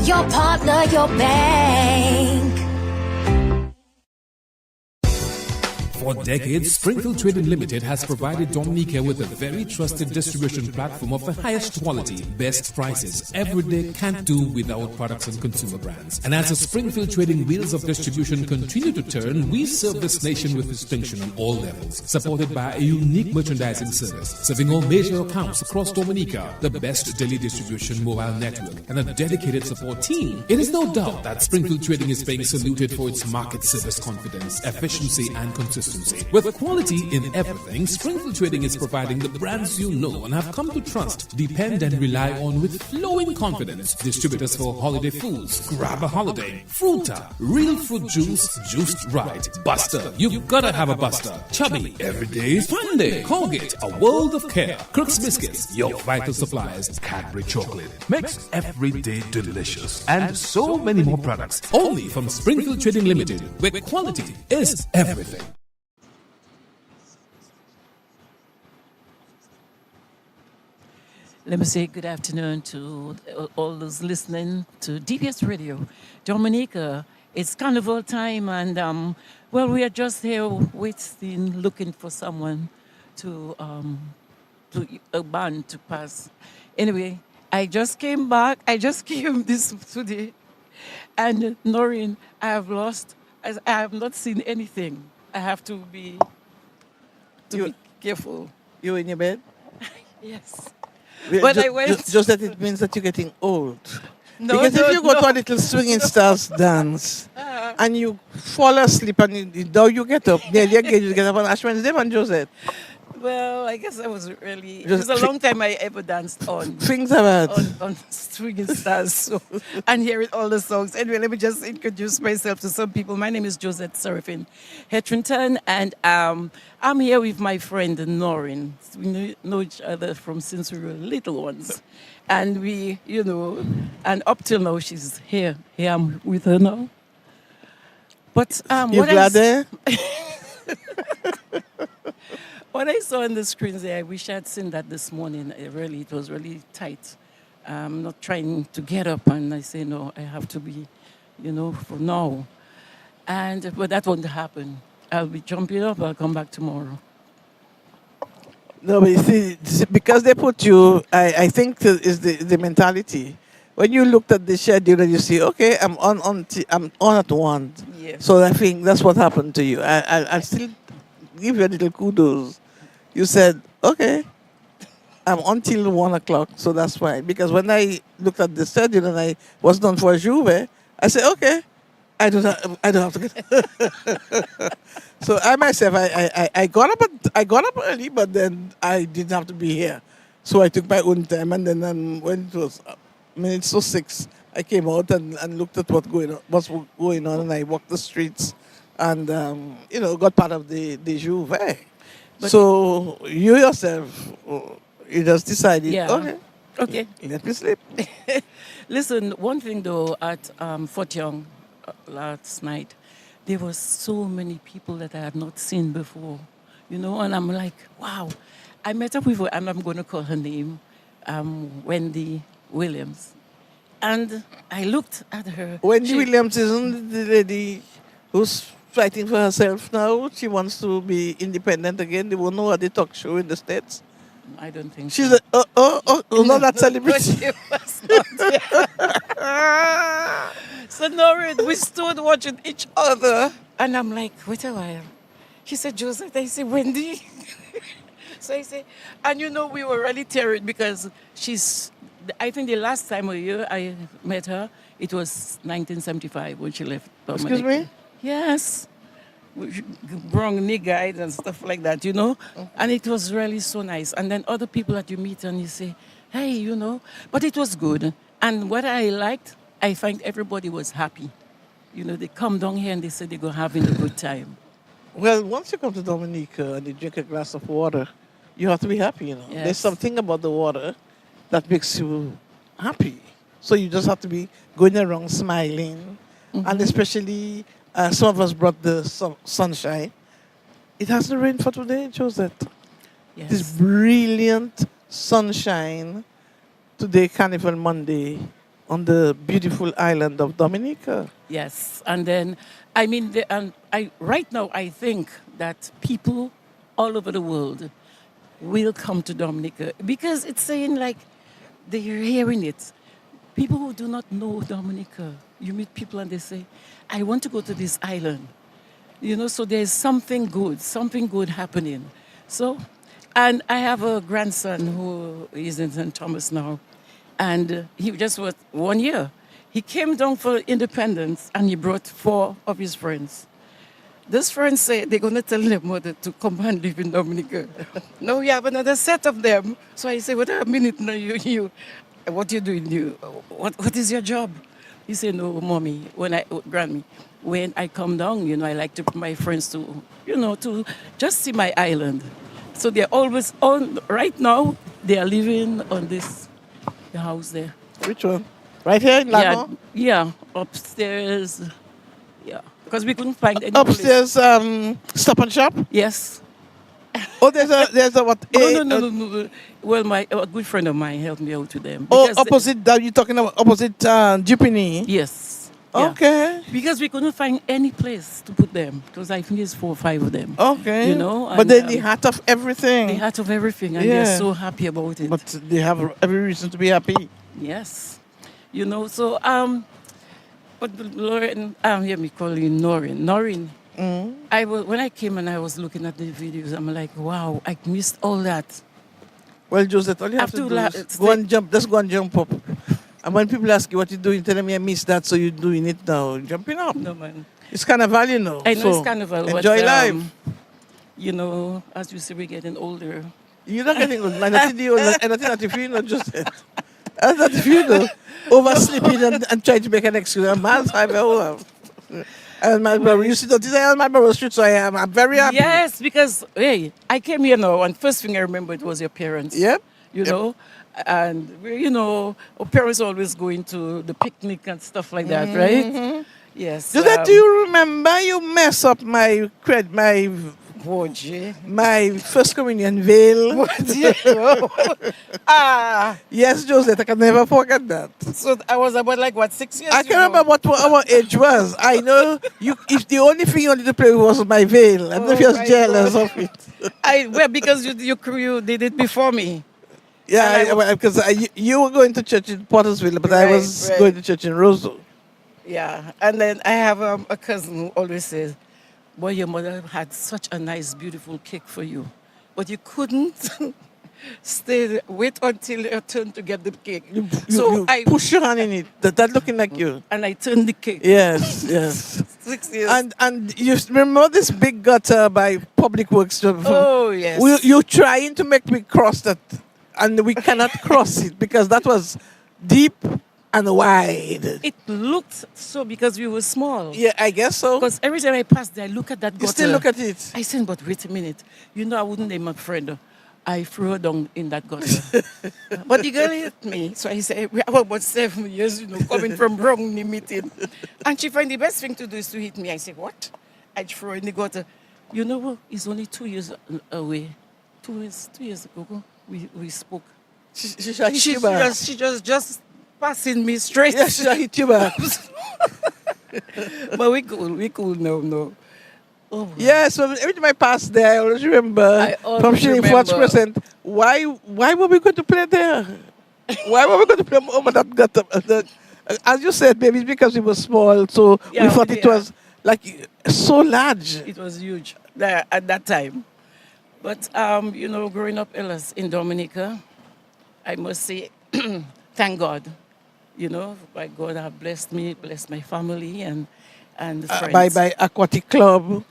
your partner, your bank. For decades, Springfield Trading Limited has provided Dominica with a very trusted distribution platform of the highest quality, best prices. Every day can't do without products and consumer brands. And as the Springfield Trading wheels of distribution continue to turn, we serve this nation with distinction on all levels, supported by a unique merchandising service, serving all major accounts across Dominica, the best daily distribution mobile network, and a dedicated support team. It is no doubt that Springfield Trading is being saluted for its market service confidence, efficiency, and consistency. consistency. With quality in everything, Springfield Trading is providing the brands you know and have come to trust, depend and rely on with flowing confidence. Distributors for holiday foods. Grab a holiday. Fruta, real fruit juice, juiced right. Buster, you've gotta have a Buster. Chubby, every day is fun day. Colgate, a world of care. Crooks Biscuits, your vital supplies. Cadbury chocolate makes every day delicious. And so many more products. Only from Springfield Trading Limited, where quality is everything. Let me say good afternoon to all those listening to DBS Radio. Dominica, it's carnival time, and well, we are just here waiting, looking for someone to a band to pass. Anyway, I just came back. I just came this today, and Noreen, I have lost. I have not seen anything. I have to be careful. You in your bed? Yes. But I went. Just that it means that you're getting old. No, because no, if you go no. to a little swinging stars dance and you fall asleep and now you get up, yeah, you get up on Ash Wednesday, man, Josette. Well, I guess I was really. It was a long time I ever danced on. Things are bad. On Swinging Stars, so, and hearing all the songs. Anyway, let me just introduce myself to some people. My name is Josette Seraphin Hetrington, and I'm here with my friend Noreen. We know each other from since we were little ones, and we, and up till now she's here. Here I'm with her now. But you glad there? What I saw on the screens there, I wish I'd seen that this morning. It was really tight. I'm not trying to get up, and I say, no, I have to be, for now. But that won't happen. I'll be jumping up, I'll come back tomorrow. No, but you see, because they put you, I think is the mentality. When you looked at the schedule and you see, okay, I'm on at 1. Yes. So I think that's what happened to you. I'll still give you a little kudos. You said, okay, I'm until 1 o'clock, so that's fine. Because when I looked at the schedule and I was done for Juve, I said, okay, I don't have to get. So I myself, I got up early, but then I didn't have to be here. So I took my own time, and then when it was minutes to 6, I came out and looked at what's going on, and I walked the streets, and got part of the Juve. So you yourself, you just decided, okay, let me sleep. Listen, one thing though, at Fort Young last night, there were so many people that I had not seen before, and I'm like, wow. I met up with her, and I'm going to call her name, Wendy Williams. And I looked at her. Wendy Williams isn't the lady who's fighting for herself now. She wants to be independent again. They won't know at the talk show in the States. I don't think she's so. Not that celebrity. She was not. So Noreen, we stood watching each other, and I'm like, wait a while. She said, Joseph. I said, Wendy. So I say, and we were really tearing because I think the last time I met her, it was 1975 when she left Dominica. Excuse me? Yes. Wrong knee guide and stuff like that, And it was really so nice. And then other people that you meet and you say, hey, but it was good. And what I liked, I find everybody was happy. They come down here and they say they're going to having a good time. Well, once you come to Dominica and you drink a glass of water, you have to be happy, Yes. There's something about the water that makes you happy. So you just have to be going around smiling. Mm-hmm. And especially, some of us brought the sunshine. It hasn't rained for today, Josette. Yes. This brilliant sunshine today, Carnival Monday, on the beautiful island of Dominica. Yes, and then, right now, I think that people all over the world will come to Dominica because it's saying like they're hearing it. People who do not know Dominica, you meet people and they say, I want to go to this island. So there's something good happening. So, and I have a grandson who is in St. Thomas now, and he just was 1 year. He came down for independence and he brought 4 of his friends. This friend said they're going to tell their mother to come and live in Dominica. Now we have another set of them. So I say, wait a minute, now what you doing? What is your job? He said, no, mommy, Grammy, when I come down, I like to my friends to just see my island. So they're always on, right now, they are living on the house there. Which one? Right here in Lago? Yeah, upstairs. Yeah, because we couldn't find any upstairs. Stop and Shop. Yes. Oh, there's a what? No. Well, a good friend of mine helped me out with them. Oh, opposite that you're talking about opposite Jupini. Yes. Okay. Yeah. Because we couldn't find any place to put them. Because I think there's 4 or 5 of them. Okay. But then the heart of everything. The heart of everything, and they're so happy about it. But they have every reason to be happy. Yes. So but Lauren, hear me call you Noreen. Noreen. When I came and I was looking at the videos, I'm like, wow, I missed all that. Well, Josette, all you have to do is go and jump. Just go and jump up. And when people ask you what you're doing, tell me I missed that, so you're doing it now. Jumping up. No, man. It's Carnival, I know it's Carnival. Enjoy life. As you say, we're getting older. You're not getting old. And I think that if you know, Josette. And that if you know, oversleeping and trying to make an excuse. I'm mad, and my brother, you see, this is my brother's street, so I'm very happy. Yes, because, hey, I came here now, and first thing I remember, it was your parents. Yep. And, our parents always going to the picnic and stuff like that, right? Yes. Do you remember you mess up my first communion veil? Yes, Josette, I can never forget that. So I was about 6 years. I can't remember what our age was. I know if the only thing you wanted to play with was my veil. I don't know if you was jealous of it. Because you did it before me. Yeah, because you were going to church in Pottersville, but I was going to church in Roseau. Yeah, and then I have a cousin who always says, boy, your mother had such a nice, beautiful cake for you. But you couldn't wait until your turn to get the cake. I push your hand in it. That looking like you. And I turned the cake. Yes. 6 years. And you remember this big gutter by Public Works? Oh, yes. You trying to make me cross that, and we cannot cross it because that was deep and wide. It looked so because we were small. Yeah, I guess so. Because every time I passed there, I look at that gutter. You still look at it? I said, but wait a minute. I wouldn't name my friend. I threw her down in that gutter. But the girl hit me. So I said, we have about 7 years, coming from wrong meeting. And she find the best thing to do is to hit me. I said, what? I threw her in the gutter. You know what? It's only 2 years away. 2 years ago, we spoke. She hit you back. She just passing me straight. Yes, she hit you back. But we cool now, no. Oh, yes, well, every time I pass there, I always remember from Shillingford's Crescent. Why were we going to play there? Why were we going to play over that gutter? As you said, maybe it's because it was small, so we thought it was like so large. It was huge there at that time. But growing up in Dominica, I must say, thank God. By God have blessed me, blessed my family and friends. By Aquatic Club.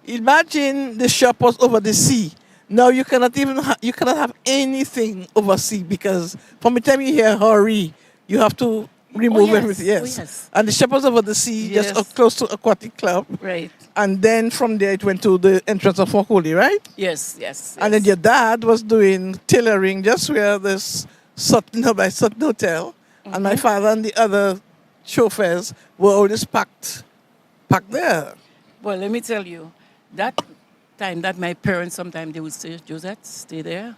Imagine the shop was over the sea. Now you cannot have anything overseas because from the time you hear hurry, you have to remove everything. Yes. Oh, yes. And the shop was over the sea, just close to Aquatic Club. Right. And then from there it went to the entrance of Fort Holy, right? Yes. And then your dad was doing tailoring just where this Sutton Hotel. And my father and the other chauffeurs were always packed there. Well, let me tell you, that time that my parents, sometimes they would say, Josette, stay there.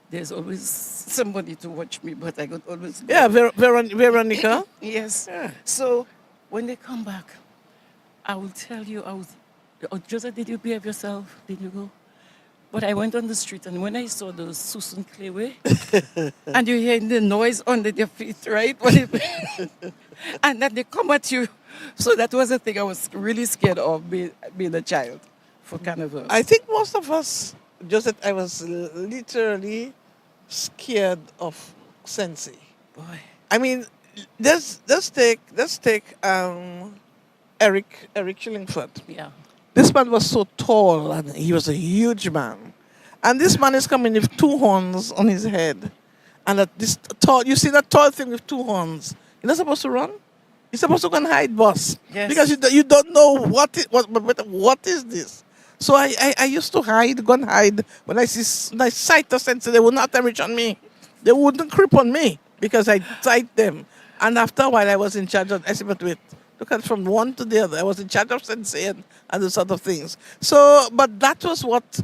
There's always somebody to watch me, but I could always go. Yeah, Veronica. Yes. Yeah. So when they come back, I will tell you, Josette, did you behave yourself? Did you go? But I went on the street, and when I saw the Susan Clayway, and you hear the noise under their feet, right? And then they come at you. So that was the thing I was really scared of, being a child for Carnival. I think most of us, Josette, I was literally scared of Sensei. Boy. I mean, let's take Eric Shillingford. Yeah. This man was so tall, and he was a huge man. And this man is coming with two horns on his head. And this tall, you see that tall thing with two horns? You're not supposed to run. You're supposed to go and hide, boss. Yes. Because you don't know what is this. So I used to hide, go and hide. When I sight a sensei, they would not reach on me. They wouldn't creep on me because I sight them. And after a while, I was in charge of, I said, but wait, look at from one to the other. I was in charge of sensei and those sort of things. So, but that was what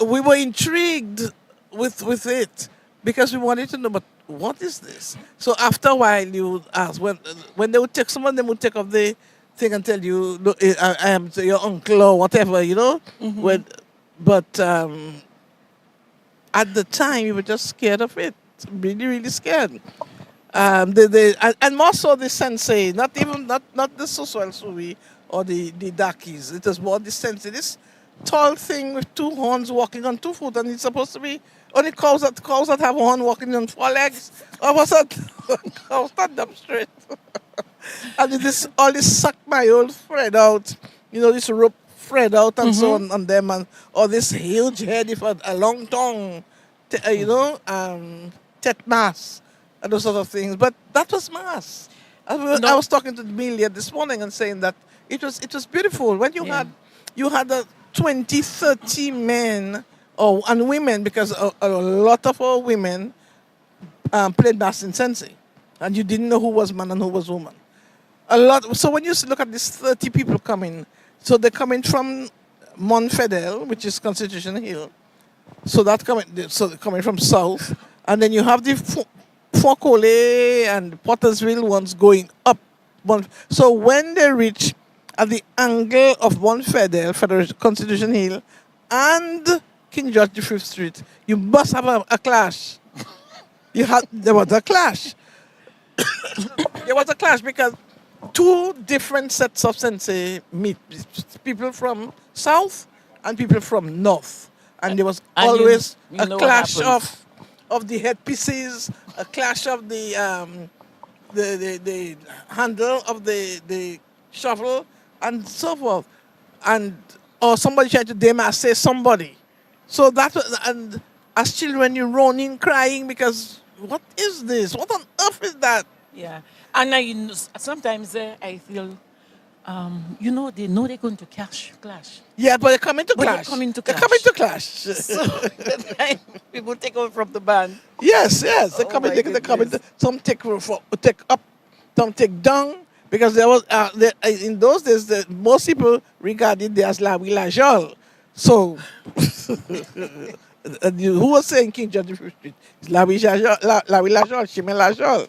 we were intrigued with it because we wanted to know, but what is this? So after a while, you would ask, when they would take, some of them would take off the thing and tell you, "Look, I am your uncle or whatever, you know. But at the time, we were just scared of it, really, really scared. And more so the sensei, not the Soswell Sui or the Dakis. It was more the sensei, this tall thing with two horns walking on 2 feet, and it's supposed to be only cows that have a horn walking on 4 legs. Or was that cows stand up straight? And all this sucked my old thread out, you know, this rope thread out and so on them, and or this huge head with a long tongue, you know, tet mass and those sort of things. But that was mass. I was talking to Amelia this morning and saying that it was beautiful when you had 20, 30 men and women, because a lot of our women played mass in Sensei, and you didn't know who was man and who was woman. A lot. So when you look at these 30 people coming, so they're coming from Monfidel, which is Constitution Hill. So they're coming from south, and then you have the Fokole and Pottersville ones going up. So when they reach at the angle of Monfidel, Constitution Hill, and King George V Street, you must have a clash. There was a clash. There was a clash because 2 different sets of sensei meet. People from south and people from north. And there was always a clash of the headpieces, a clash of the handle of the shovel, and so forth. Or somebody trying to demasse somebody. So that was, and as children, you're running, crying because what is this? What on earth is that? Yeah, and sometimes I feel, they know they're going to clash. Yeah, but they're coming to clash. They're coming to clash. So people take over from the band. Yes, they're coming. They're coming. Some take up, some take down. Because there was in those days, most people regarded it as La Villajol. So, who was saying King George V Street? It's La Villajol, Chimelajol.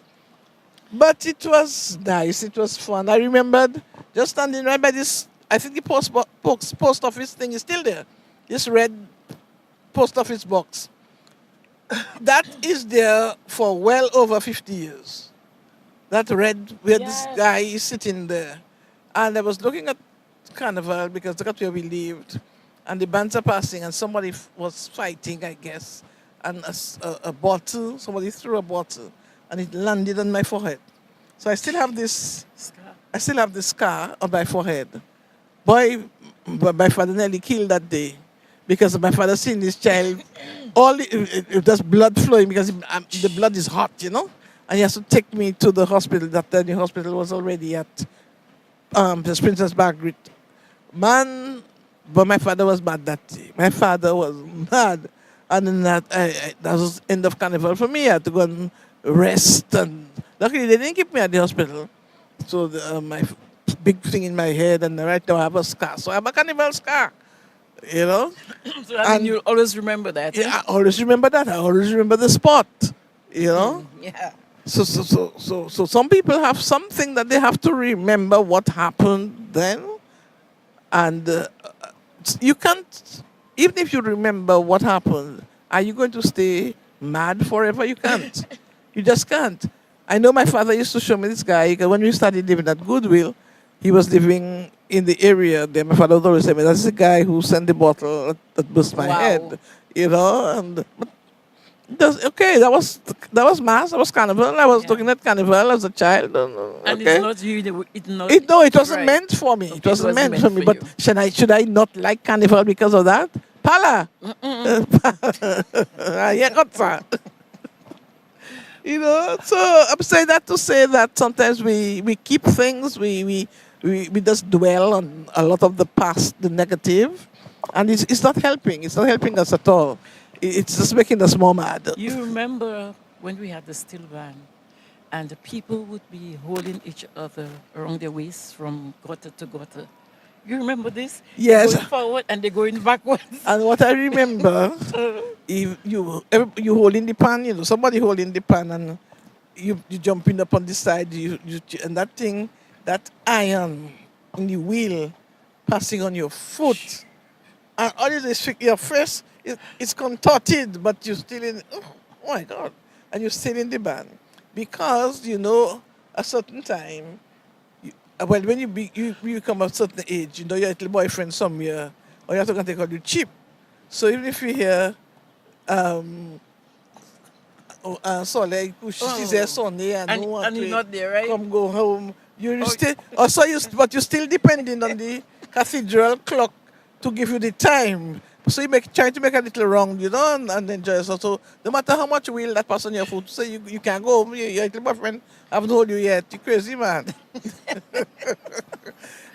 But it was nice. It was fun. I remembered just standing right by this. I think the post office thing is still there. This red post office box. That is there for well over 50 years. That red, where this guy is sitting there. And I was looking at Carnival because that's where we lived. And the bands are passing and somebody was fighting, I guess. And a bottle, somebody threw a bottle and it landed on my forehead. So I still have this scar on my forehead. Boy, my father nearly killed that day because my father seen this child, it was blood flowing because the blood is hot, you know? And he has to take me to the hospital. That time the hospital was already at the Princess Margaret. Man, but my father was mad that day. My father was mad. And then that was end of Carnival for me. I had to go and rest. And luckily, they didn't keep me at the hospital. So my big thing in my head, and right now I have a scar. So I have a Carnival scar, you know? So and you always remember that. Yeah, I always remember that. I always remember the spot, you know? Yeah. So some people have something that they have to remember what happened then. And you can't, even if you remember what happened, are you going to stay mad forever? You can't. You just can't. I know my father used to show me this guy, because when we started living at Goodwill, he was living in the area there. My father would always say, that's the guy who sent the bottle that burst my head, you know. And Okay, that was mass. That was carnival. I was looking at carnival as a child. And Okay. it's not you. No, it wasn't right. meant for me. Okay, It wasn't meant for me. you. But should I not like carnival because of that? Pala. Yeah, got that. So I'm saying that to say that sometimes we keep things, we just dwell on a lot of the past, the negative, and it's not helping. It's not helping us at all. It's just making us more mad. You remember when we had the still band, and the people would be holding each other around their waists from gutter to gutter. You remember this? Yes. They're going forward and they're going backwards. And what I remember, if you holding the pan, somebody holding the pan, and you jumping up on the side, and that thing, that iron in the wheel passing on your foot, and all it is your face, it's contorted, but you're still in. Oh my God! And you're still in the band because a certain time. When you become a certain age, your little boyfriend somewhere, or you have to go and take out you cheap. So even if you hear, Soleil, she's there Sunday and no one and you're not there, right? Come go home. But you're still depending on the cathedral clock to give you the time. So you try to make a little round, and enjoy yourself. So no matter how much wheel that pass on your foot, so you can't go home. Your little boyfriend haven't told you yet. You crazy man.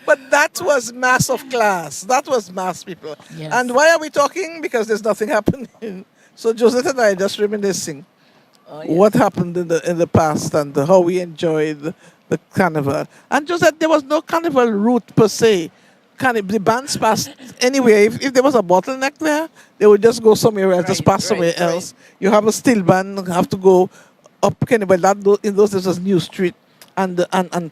But that was mass of class. That was mass, people. Yes. And why are we talking? Because there's nothing happening. So Josette and I just reminiscing what happened in the past and how we enjoyed the carnival. And Josette, there was no carnival route per se. The bands passed anywhere. If there was a bottleneck there, they would just go somewhere else, just pass somewhere else. You have a still band, have to go up Carnival. In those days was New Street and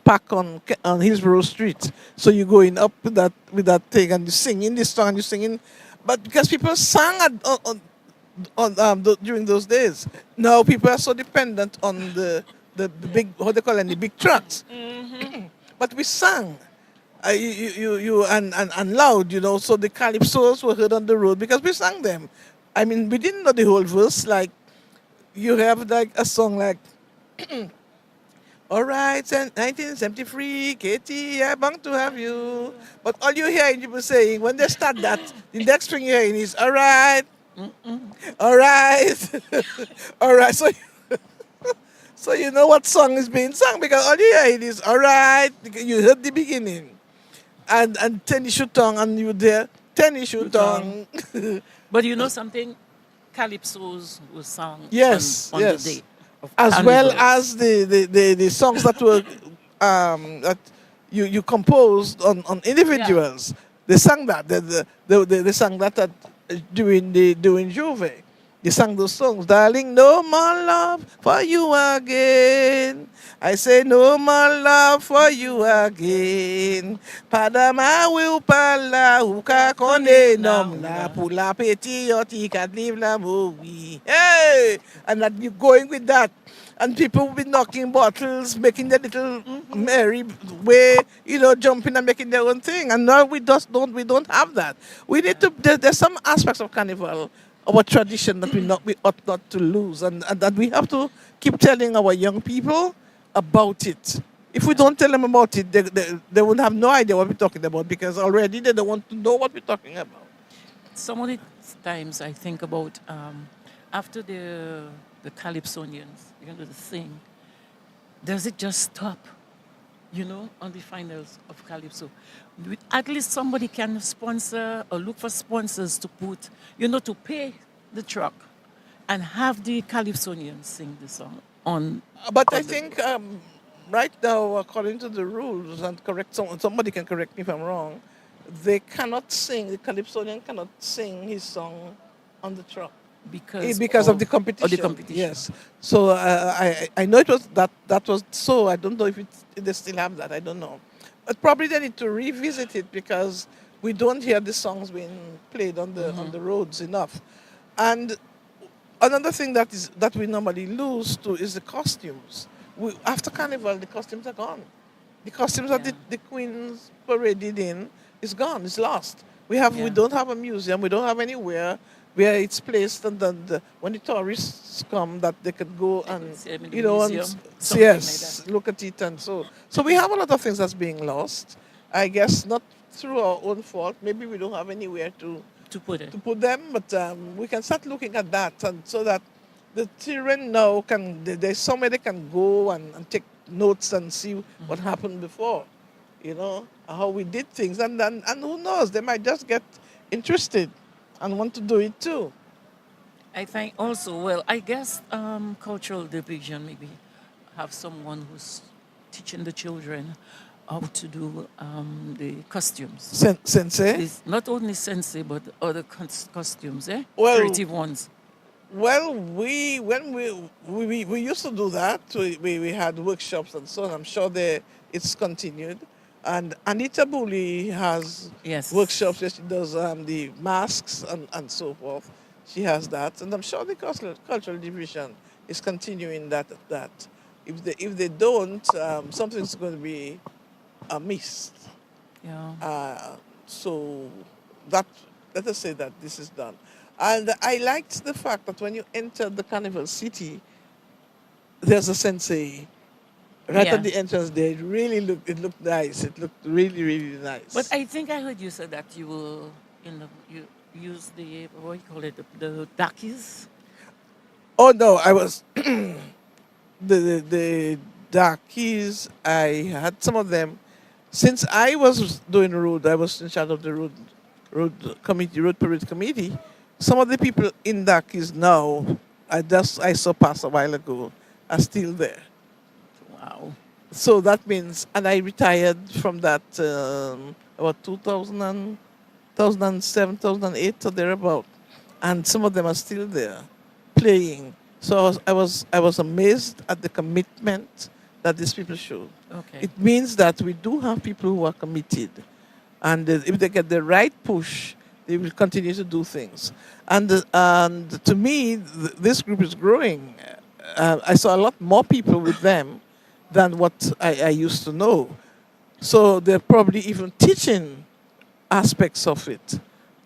pack on Hillsborough Street. So you going up with that thing and you singing this song and you singing, but because people sang during those days. Now people are so dependent on the big, what they call it, the big trucks. Mm-hmm. But we sang. And loud, so the calypsos were heard on the road because we sang them. I mean, we didn't know the whole verse. Like, you have like a song like, all right, 1973, Katie, I'm bound to have you. But all you hear people saying, when they start that, the next thing you're hearing is, all right, all right, all right. So you know what song is being sung because all you hear is, all right, you heard the beginning. And Tenny Shutong, and you there, Tenny Shutong. But you know something? Calypsos were sung on the day of as Carnival. well as the songs that were that you composed on individuals. Yeah. They sang that. They sang that during Juve. They sang those songs. Darling, no more love for you again. I say no more love for you again. Padama will pala uka kone nom la pula peti yoti can leave la movie. Hey! And that you going with that. And people will be knocking bottles, making their little merry way, jumping and making their own thing. And now we don't have that. We need to, there's some aspects of carnival, our tradition that we ought not to lose, and that we have to keep telling our young people about it. If we don't tell them about it, they would have no idea what we're talking about because already they don't want to know what we're talking about. Some of the times I think about after the Calypsonians, the thing, does it just stop, on the finals of Calypso? At least somebody can sponsor or look for sponsors to put, to pay the truck and have the Calypsonians sing the song on. But I think right now, according to the rules, and somebody can correct me if I'm wrong, they cannot sing, the Calypsonian cannot sing his song on the truck. Because of the competition. Yes. So I know it was that was so. I don't know if they still have that. I don't know. But probably they need to revisit it because we don't hear the songs being played on the roads enough. And another thing that we normally lose to is the costumes. After Carnival, the costumes are gone. The costumes that the Queens paraded in is gone. It's lost. We don't have a museum. We don't have anywhere where it's placed, and then when the tourists come, that they could go and see them in the you know museum, and something like yes, look at it, and so we have a lot of things that's being lost. I guess not through our own fault. Maybe we don't have anywhere to put it. to put them, but we can start looking at that, and so that the children now there's somewhere they can go and take notes and see what happened before, how we did things, and who knows, they might just get interested and want to do it too. I think also, well, I guess cultural division maybe have someone who's teaching the children how to do the costumes. Sensei? It's not only sensei, but other costumes, Well, creative ones. Well, when we used to do that. We had workshops and so on. I'm sure it's continued. And Anita Booley has workshops where she does the masks and so forth. She has that, and I'm sure the cultural division is continuing that. If they don't, something's going to be amiss. Yeah. So that let us say that this is done. And I liked the fact that when you enter the Carnival City, there's a sensei right at the entrance there. It looked nice. It looked really, really nice. But I think I heard you say that you will, you use the, what do you call it, the darkies? Oh no, I was the darkies. I had some of them. Since I was doing road, I was in charge of the road parade committee. Some of the people in darkies now, I saw pass a while ago, are still there. Wow. So that means, and I retired from that about 2007, 2008 or thereabout, and some of them are still there, playing. So I was amazed at the commitment that these people showed. Okay. It means that we do have people who are committed, and if they get the right push, they will continue to do things. And to me, this group is growing. I saw a lot more people with them than what I used to know. So they're probably even teaching aspects of it,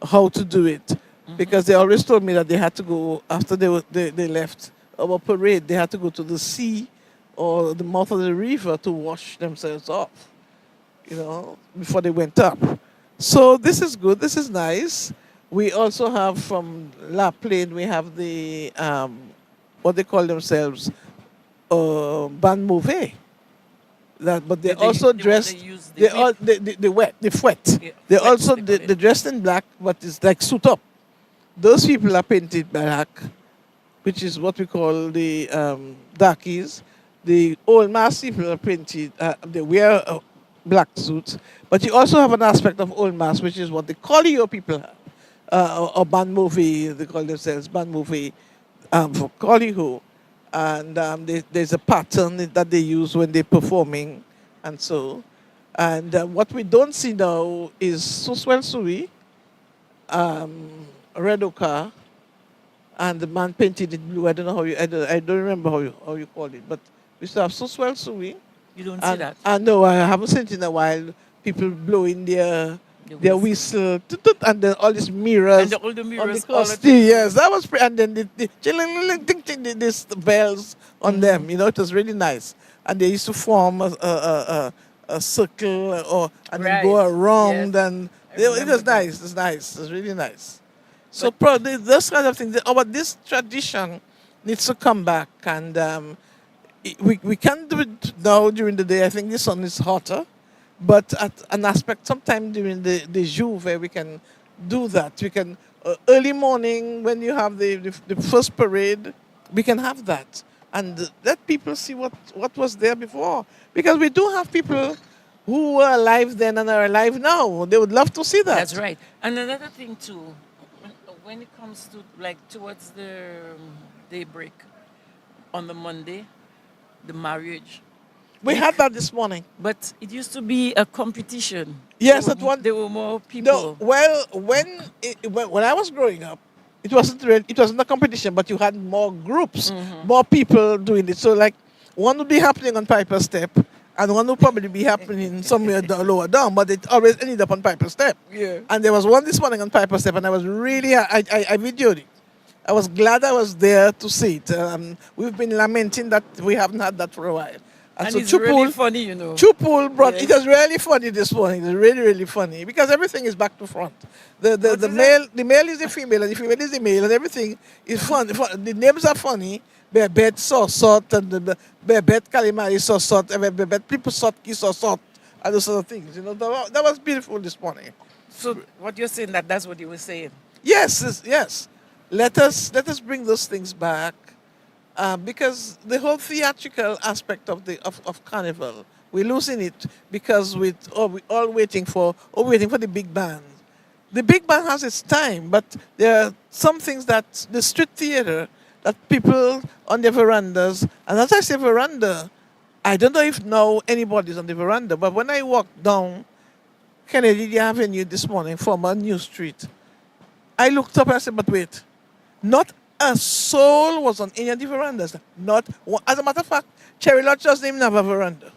how to do it. Because they always told me that they had to go, after they left our parade, they had to go to the sea or the mouth of the river to wash themselves off, before they went up. So this is good, this is nice. We also have from La Plaine, we have the, what they call themselves, band mauvais. But they also dressed, they fouet. Yeah, They fouet, also, they call they're dressed in black, but it's like suit up. Those people are painted black, which is what we call the darkies. The Ole Mas people are painted, they wear black suits. But you also have an aspect of Ole Mas, which is what the Collio people have, or band mauvais, they call themselves band mauvais for Collio. And there's a pattern that they use when they're performing, and so. And what we don't see now is Suswell Sui, red ochre, and the man painted it blue. I don't know how I don't remember how you call it, but we still have Suswell Sui. You don't see that? No, I haven't seen it in a while. People blowing their whistle, and then all these mirrors, and all the mirrors, on the costume. Yes, that was and then the bells on them. It was really nice. And they used to form a circle and then go around, and it was nice. It was nice. It was really nice. So probably those kind of things. But this tradition needs to come back, and we can do it now during the day. I think the sun is hotter. But at an aspect, sometime during the jour, where we can do that. We can, early morning, when you have the first parade, we can have that. And let people see what was there before. Because we do have people who were alive then and are alive now. They would love to see that. That's right. And another thing, too, when it comes to, towards the daybreak on the Monday, the marriage, we had that this morning. But it used to be a competition. Yes, there were more people. No, well, when I was growing up, it wasn't a competition, but you had more groups, more people doing it. So one would be happening on Piper Step, and one will probably be happening somewhere lower down, but it always ended up on Piper Step. Yeah. And there was one this morning on Piper Step, and I was really, I videoed it. I was glad I was there to see it. We've been lamenting that we haven't had that for a while. And so it's really funny, you know. Chupul brought, Yes. it was really funny this morning. It was really, really funny because everything is back to front. The male is the female and the female is the male and everything is fun. The names are funny. Bebet Sosot and the Bebet Kalimari Sosot, Bebet People Sotki Sosot, and those sort of things. You know, that was beautiful this morning. So what you're saying, that's what you were saying? Yes, yes. Let us bring those things back. Because the whole theatrical aspect of Carnival, we're losing it because we're all waiting for the big band. The big band has its time, but there are some things that the street theater, that people on their verandas, and as I say veranda, I don't know if now anybody's on the veranda, but when I walked down Kennedy Avenue this morning from a new street, I looked up and I said, but wait, not a soul was on any of the verandas. Not one. As a matter of fact, Cherry Lodge doesn't even have a veranda.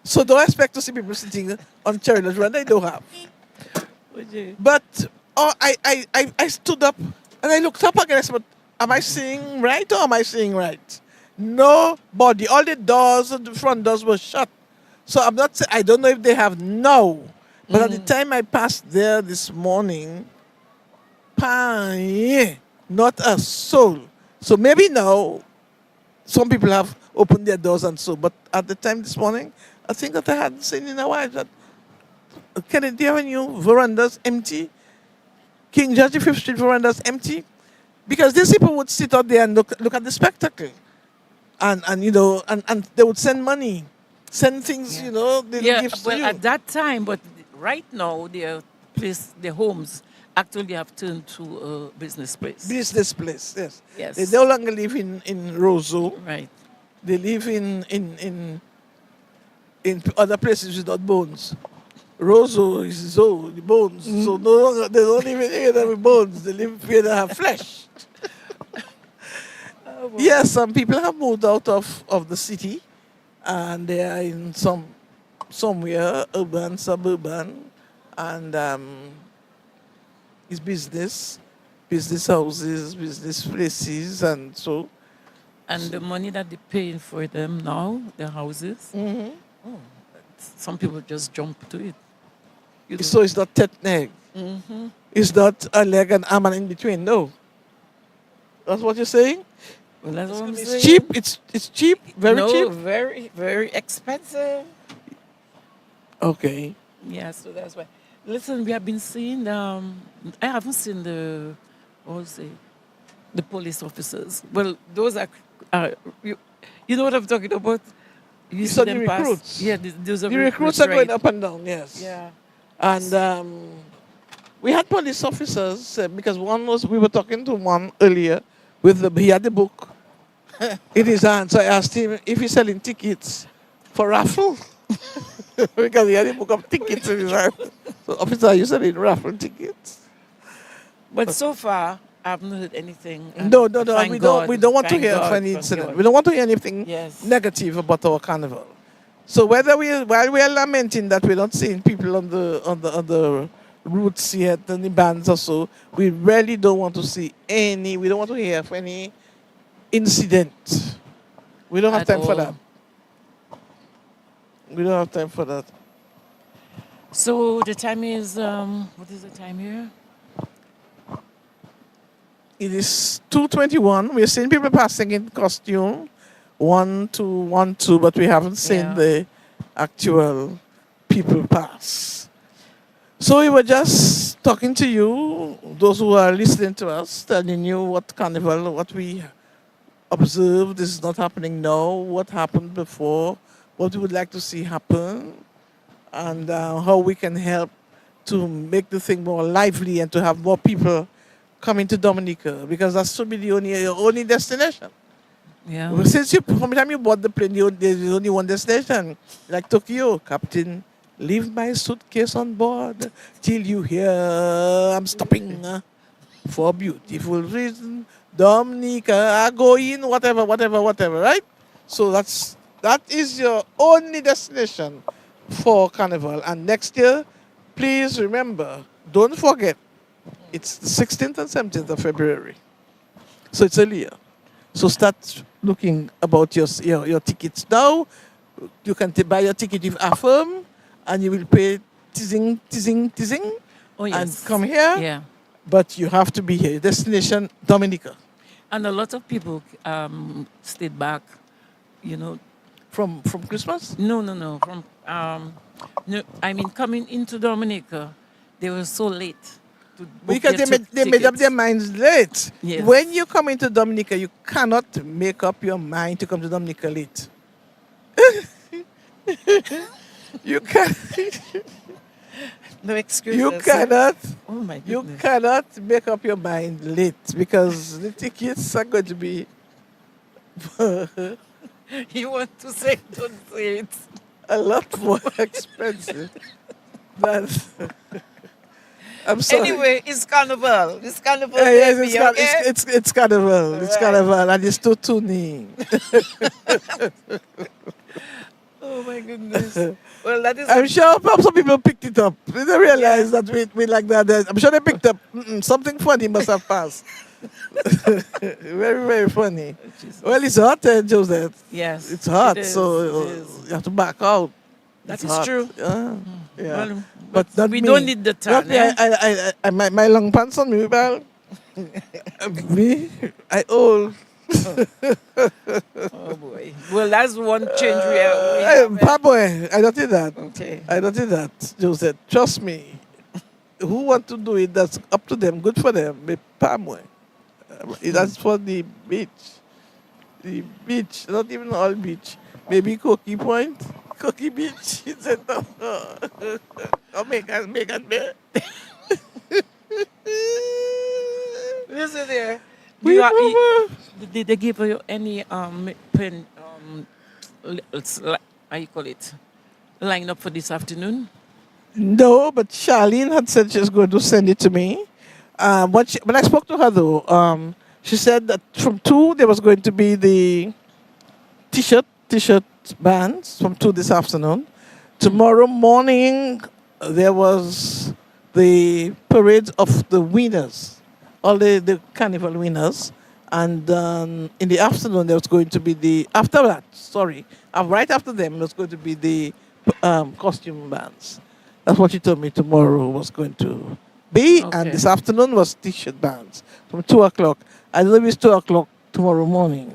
So don't expect to see people sitting on Cherry Lodge veranda. They don't have. But I stood up and I looked up again. I said, but am I seeing right or am I seeing right? Nobody. All the doors and the front doors were shut. So I'm not saying, I don't know if they have now. But at the time I passed there this morning, not a soul. So maybe now some people have opened their doors and so, but at the time this morning, I think that I hadn't seen in a while that Kennedy Avenue verandas empty, King George V Street verandas empty, because these people would sit out there and look at the spectacle, and you know, and they would send money, send things, you know, gifts to you. At that time, but right now their homes actually have turned to a business place. Business place, yes. Yes. They no longer live in Roseau. Right. They live in other places without bones. Roseau is zoo, the bones. So no longer, they don't even live there with bones. They live where they have flesh. Yes, some people have moved out of the city and they are in somewhere urban, suburban, and it's business houses, business places, and so. And the money that they're paying for them now, the houses, some people just jump to it. So it's not tetneg. It's not a leg and arm and in between. No. That's what you're saying? Well, that's what I'm saying. It's cheap. It's cheap. Very cheap. No, very, very expensive. Okay. Yeah, so that's why. Listen, we have been seeing. I haven't seen the police officers. Well, those are. You know what I'm talking about? You saw see the them pass? recruits. Yeah, those are the recruits are right. going up and down. Yes. Yeah. And we had police officers because we were talking to one earlier he had the book in his hand. So I asked him if he's selling tickets for raffle. Because he had a book of tickets in his hand. So, officer, are you selling raffle tickets? But so far, I haven't heard anything. No. We don't want to hear of any incident. God. We don't want to hear anything Yes. negative about our carnival. So while we are lamenting that we're not seeing people on the routes yet and the bands or so, we really don't want to see any. We don't want to hear of any incident. We don't have time for that. We don't have time for that. So the time is, what is the time here? It is 2:21. We're seeing people passing in costume, 1, 2, 1, 2, but we haven't seen the actual people pass. So we were just talking to you, those who are listening to us, telling you what carnival, what we observed is not happening now, what happened before, what we would like to see happen, and how we can help to make the thing more lively and to have more people coming to Dominica, because that should be your only destination. Yeah. Well, from the time you bought the plane, there's only one destination. Like Tokyo, Captain, leave my suitcase on board till you hear I'm stopping for beautiful reason. Dominica, I go in, whatever, right? So that's That is your only destination for Carnival. And next year, please remember, don't forget, it's the 16th and 17th of February. So it's earlier. So start looking about your tickets now. You can buy your ticket with Affirm, and you will pay teasing, Oh, yes. and come here. Yeah. But you have to be here. Destination Dominica. And a lot of people stayed back, you know. From Christmas? No. From no, I mean coming into Dominica, they were so late. To book Because their they made up tickets. their minds late. Yes. When you come into Dominica, you cannot make up your mind to come to Dominica late. You can. No excuse. You cannot. Oh my You goodness. cannot make up your mind late because the tickets are going to be. You want to say, don't say it. A lot more expensive. than I'm sorry. Anyway, it's Carnival. It's Carnival. Yes, baby, it's Carnival. It's Right. Carnival, and it's too tuning. Oh my goodness. Well, that is. I'm sure some people picked it up. They didn't realize that we like that. I'm sure they picked up. Something funny must have passed. Very, very funny. Well, it's hot, Joseph. Yes. It's hot, it is, so it is. you have to back out. That It's is hot. true. Yeah. Well, but not we me. don't need the Not tan. me. Eh? My long pants on me, well. Me, I old. Oh boy. Well, that's one change we have. Boy, I don't do that. Okay. I don't do that, Joseph. Trust me. Who want to do it, that's up to them. Good for them. But Pamwe. That's for the beach. The beach, not even all beach. Maybe Cookie Point. Cookie Beach. He said no. Oh, Megan Bear. Listen there. We Did they give you any pen how you call it? Line up for this afternoon? No, but Charlene had said she was going to send it to me. When I spoke to her though, she said that from 2 there was going to be the t-shirt bands from 2 this afternoon. Tomorrow morning there was the parade of the winners, all the carnival winners, and in the afternoon there was going to be right after them there was going to be the costume bands. That's what she told me tomorrow was going to be, and this afternoon was t-shirt bands from 2 o'clock. I don't know if it's 2 o'clock tomorrow morning,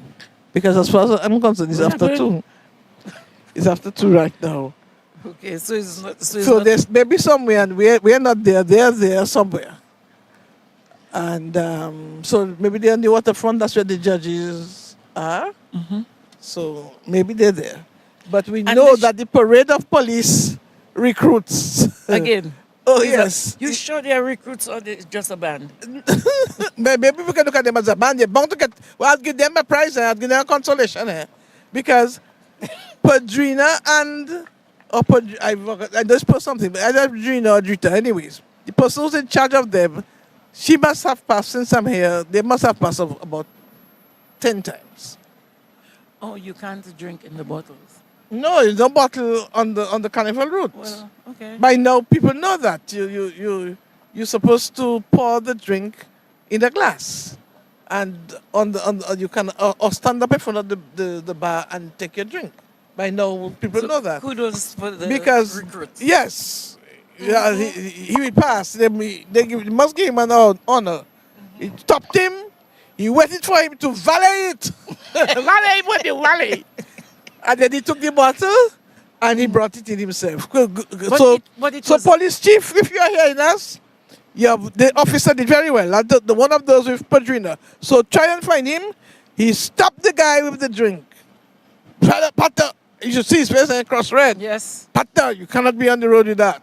because as far as I'm concerned, it's after 2. It's after 2 right now. Okay, so it's not. So there's maybe somewhere, and we're not there. They're there somewhere. And so maybe they're on the waterfront. That's where the judges are. Mm-hmm. So maybe they're there. But we know that the parade of police recruits. Again. Oh, yes. You sure they're recruits or it's just a band? Maybe we can look at them as a band. They're bound to get. Well, I'll give them a prize. I'll give them a consolation. Because Padrina and. I just put something, but either Padrina or Drita, anyways. The person who's in charge of them, she must have passed, since I'm here, they must have passed about 10 times. Oh, you can't drink in the bottles. No, there's no bottle on the carnival route. Well, okay. By now, people know that you're supposed to pour the drink in a glass, and you can or stand up in front of the bar and take your drink. By now, people know that. Kudos for the recruits. Yes, yeah, he will pass. They must give him an honor. He stopped him. He waited for him to valet it. Valet with the valet. And then he took the bottle and he brought it in himself. So police chief, if you are hearing us, the officer did very well. The one of those with Padrina. So try and find him. He stopped the guy with the drink. Pater, you should see his face and cross red. Yes. Pater, you cannot be on the road with that.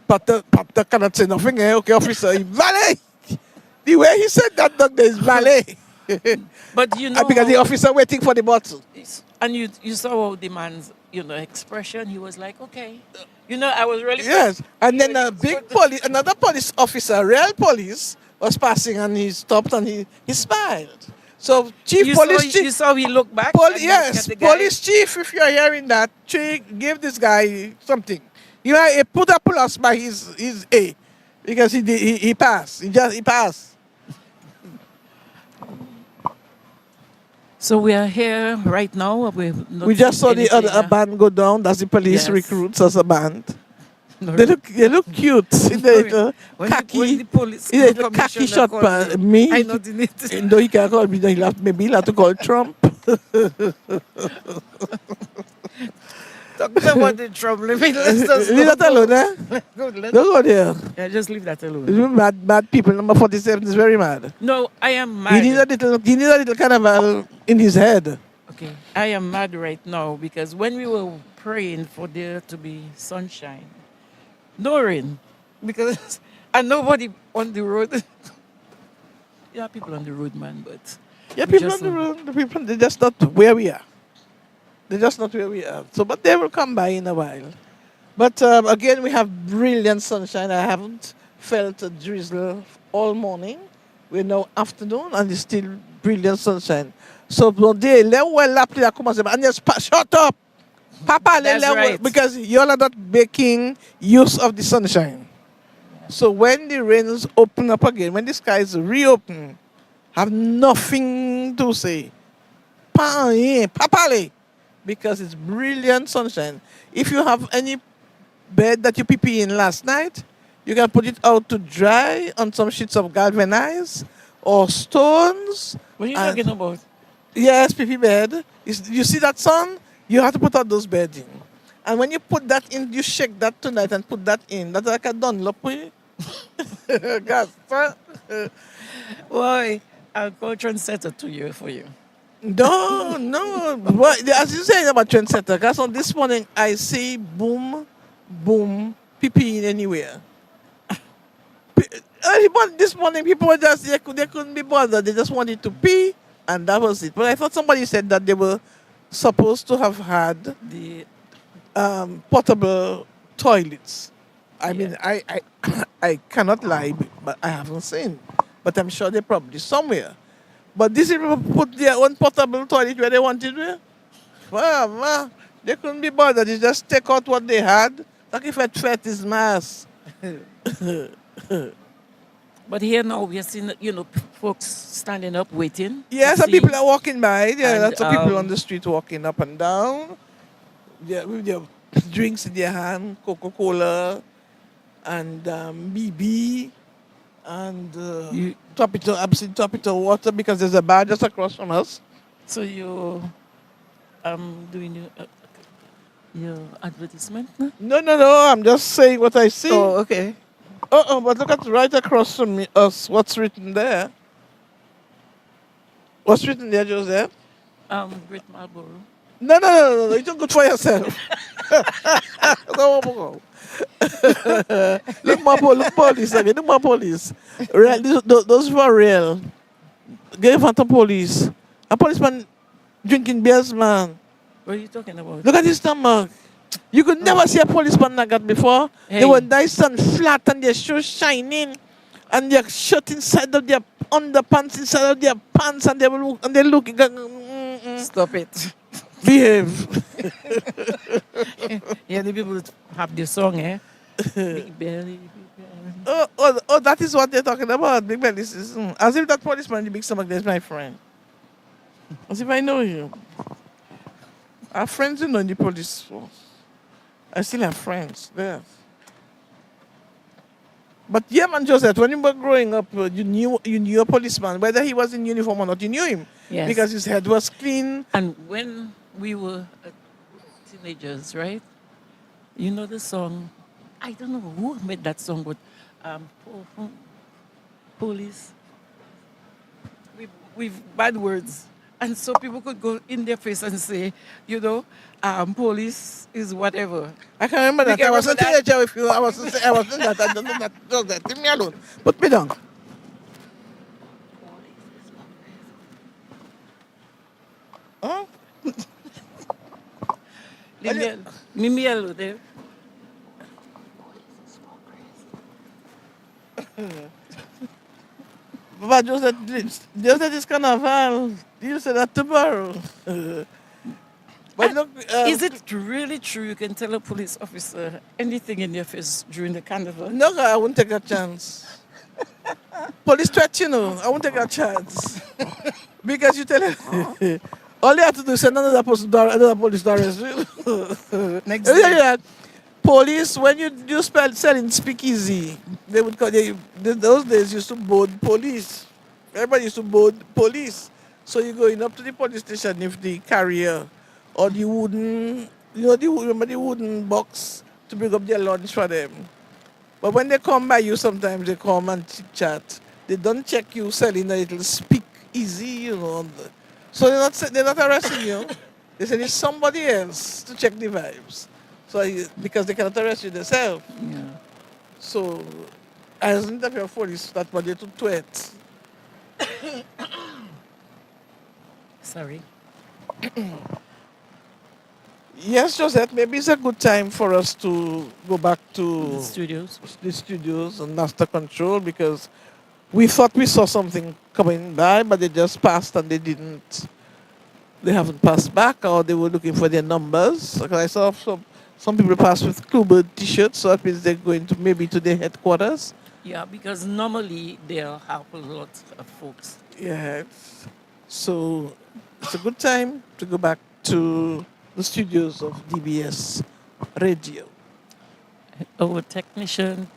Pater cannot say nothing. Okay, officer, he valet. The way he said that, doctor, is valet. But you know, because the officer waiting for the bottle. And you saw how the man's expression. He was like, okay. I was really. Yes, and then another police officer, real police, was passing and he stopped and he smiled. So chief You police saw, chief. you saw he looked back. and looked Yes, at the guy? police chief. If you're hearing that, give this guy something. You know, he put a plus by his A, because he passed. He passed. So we are here right now. We just saw the other band go down. That's the police Yes. recruits as a band. No, They look cute. In the little when khaki, the police in the little khaki commissioner short called pants. me, Me, I not in it. and though he can't call me, maybe he'll have to call Trump. Talk about the trouble. Let's just Leave that alone, eh? Good, Don't go there. yeah, just leave that alone. Mad people. Number 47 is very mad. No, I am He mad. needs a little carnival in his head. Okay, I am mad right now because when we were praying for there to be sunshine, no rain, because and nobody on the road. Yeah, people on the road, man, but Yeah, we people just- on the road, the people, they're just not where we are. They're just not where we are. So, but they will come by in a while. But again, we have brilliant sunshine. I haven't felt a drizzle all morning. We're now afternoon, and it's still brilliant sunshine. So, today, and just shut up, Papa. That's right. Because you're not making use of the sunshine. So when the rains open up again, when the skies reopen, have nothing to say. Papale, because it's brilliant sunshine. If you have any bed that you pee in last night, you can put it out to dry on some sheets of galvanized or stones. What are you and- talking about? Yes, pee bed. You see that sun? You have to put out those beds in. And when you put that in, you shake that tonight and put that in. That's like a Dunlop. Gas. Why? I'll call trendsetter to you for you. No. What, as you say about trendsetter, because on this morning I see boom, pee anywhere. But this morning people were just, they couldn't be bothered. They just wanted to pee, and that was it. But I thought somebody said that they were supposed to have had The portable toilets. I mean, I cannot lie, but I haven't seen. But I'm sure they're probably somewhere. But these people put their own portable toilet where they wanted to. Well, they couldn't be bothered. They just take out what they had. Like if it fed his mass. But here now we are seeing, folks standing up waiting. Yeah, to some see. people are walking by. Yeah, And, lots of people on the street walking up and down. Yeah, with their drinks in their hand, Coca-Cola and BB and Topito water, because there's a bar just across from us. So you doing your advertisement? No, I'm just saying what I see. Oh, okay. But look at right across from us. What's written there? What's written there, Joseph? Great Marlboro. No. It's not good for yourself. Look police again. Look more police. Right, those for real. Get in front of police. A policeman drinking beers, man. What are you talking about? Look at his stomach. You could never see a policeman like that before. Hey. They were nice and flat and their shoes shining and their shirt inside of their underpants inside of their pants, and they look. Stop it. Behave. Yeah, the people have this song, eh? Big belly, big belly. Oh, that is what they're talking about. Big belly. As if that policeman in the big stomach is my friend. As if I know you. Our friends in the police force. I still have friends there. But yeah, man, Joseph, when you were growing up, you knew a policeman, whether he was in uniform or not, you knew him. Yes. Because his head was clean. And when we were teenagers, right? You know the song, I don't know who made that song, but police with bad words. And so people could go in their face and say, police is whatever. I can remember that. I was a teenager with you. I was that. I don't know that. Just that. Leave me alone. Put me down. Huh? Leave me alone there. But just that it's carnival. You say that tomorrow. But look, Is it really true you can tell a police officer anything in their face during the carnival? no, I won't take a chance. Police threat, I won't take a chance. Because you tell him, all you have to do is send another person, another police to arrest you. Next You day. know that police, when you spell selling speakeasy, they would call those days used to board police. Everybody used to board police. So you going up to the police station if the carrier or the wooden, remember the wooden box to bring up their lunch for them. But when they come by you, sometimes they come and chit chat. They don't check you selling a little speak easy. So they're not arresting you. They send it's somebody else to check the vibes. So because they cannot arrest you themselves. Yeah. So I isn't that your police that body to tweet. Sorry. Yes, Josette, maybe it's a good time for us to go back to The studios. and master control because we thought we saw something coming by, but they just passed and they didn't. They haven't passed back, or they were looking for their numbers. Like I saw some people pass with Clubber T-shirts, so that means they're going to maybe to their headquarters. Yeah, because normally they'll have a lot of folks. Yeah. So it's a good time to go back to the studios of DBS Radio. Our technician.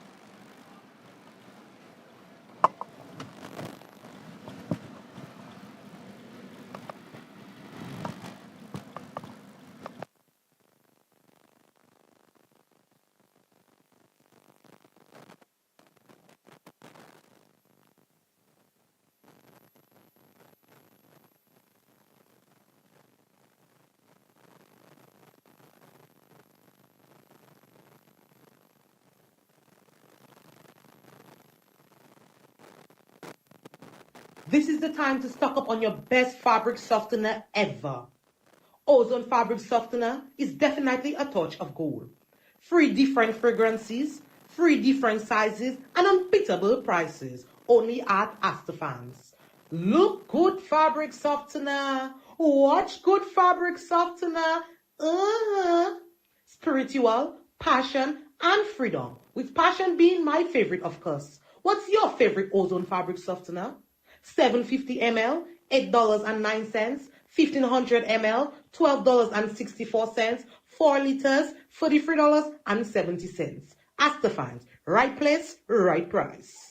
This is the time to stock up on your best fabric softener ever. Ozone fabric softener is definitely a touch of gold. 3 different fragrances, 3 different sizes, and unbeatable prices. Only at Astafans. Look good fabric softener. Watch good fabric softener. Spiritual, passion, and freedom. With passion being my favorite, of course. What's your favorite Ozone fabric softener? 750 ml, $8.09. 1500 ml, $12.64. 4 liters, $43.70. Astafans, right place, right price.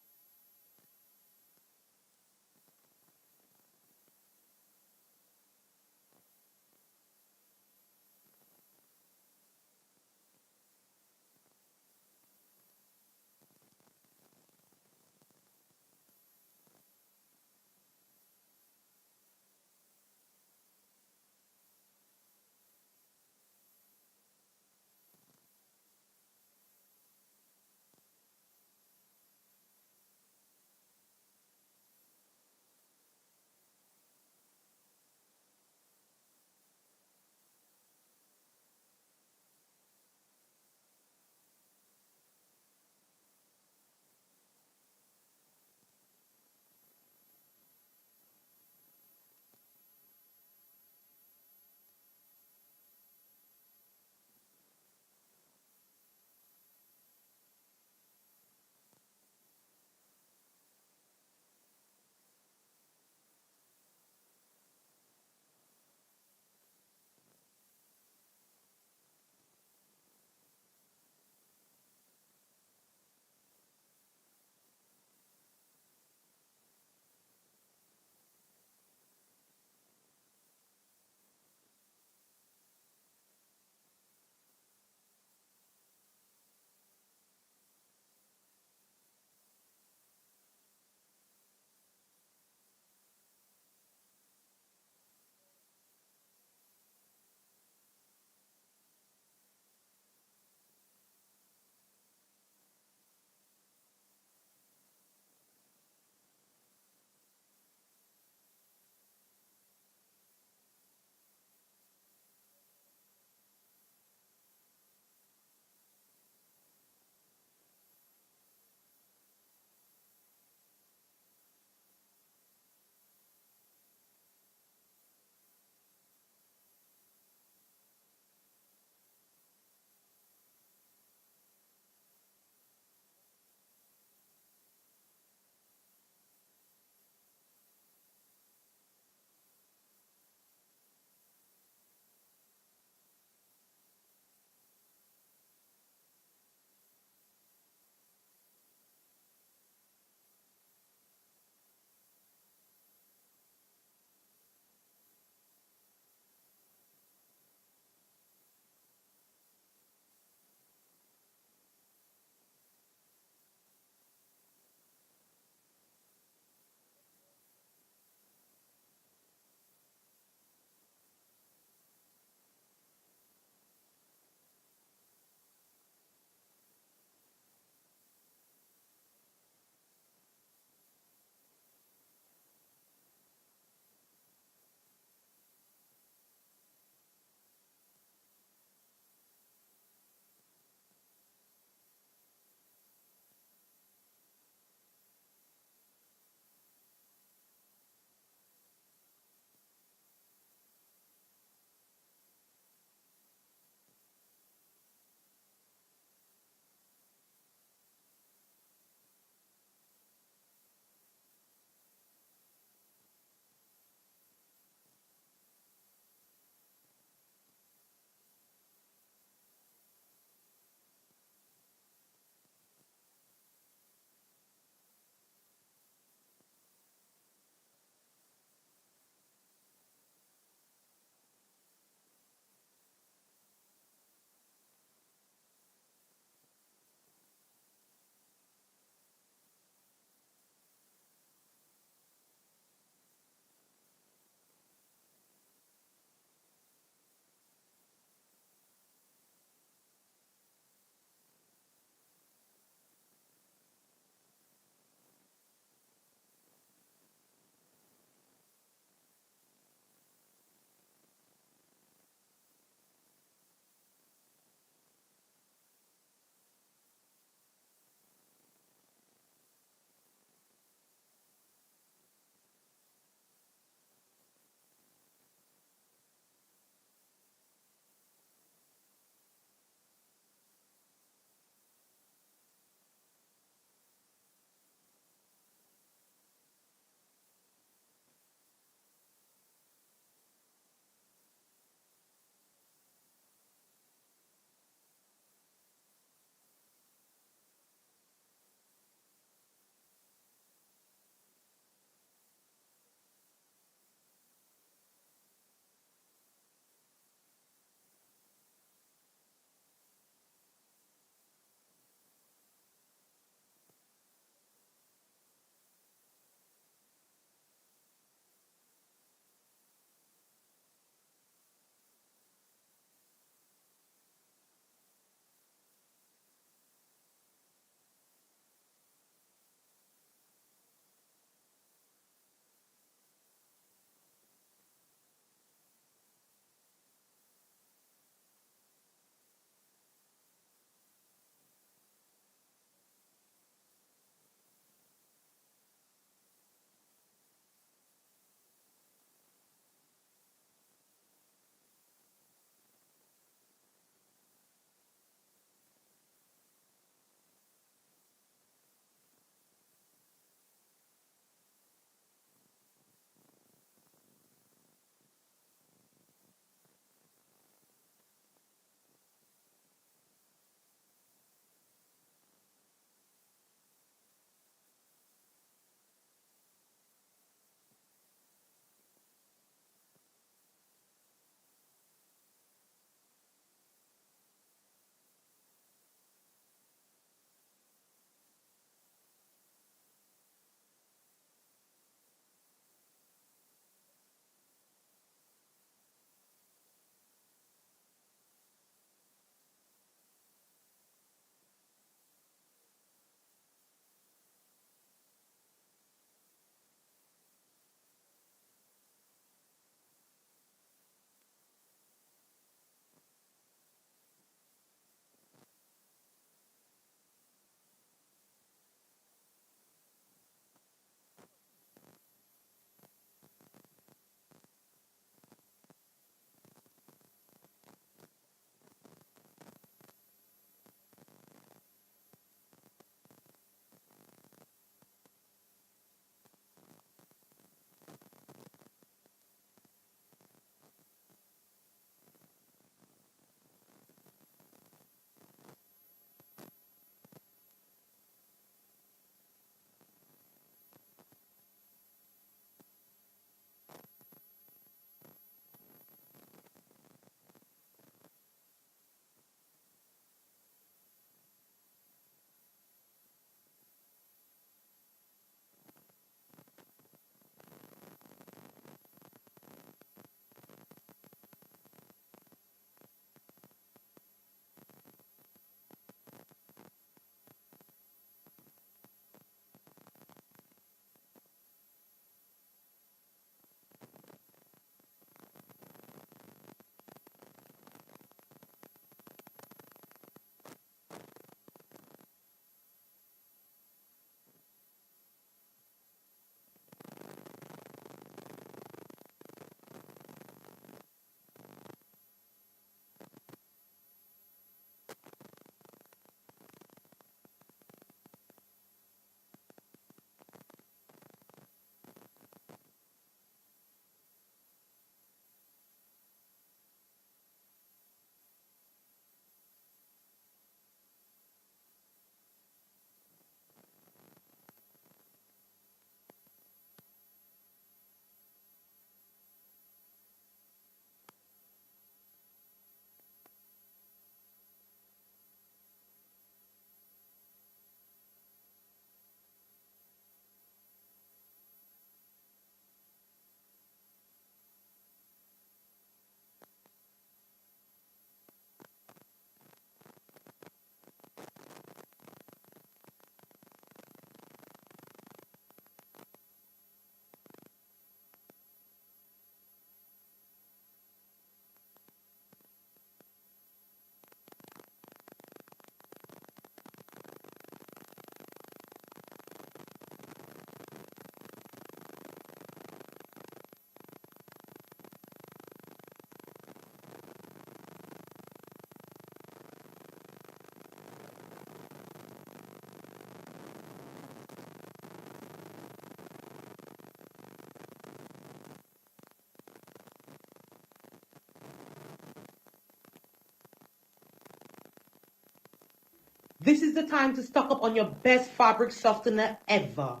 This is the time to stock up on your best fabric softener ever.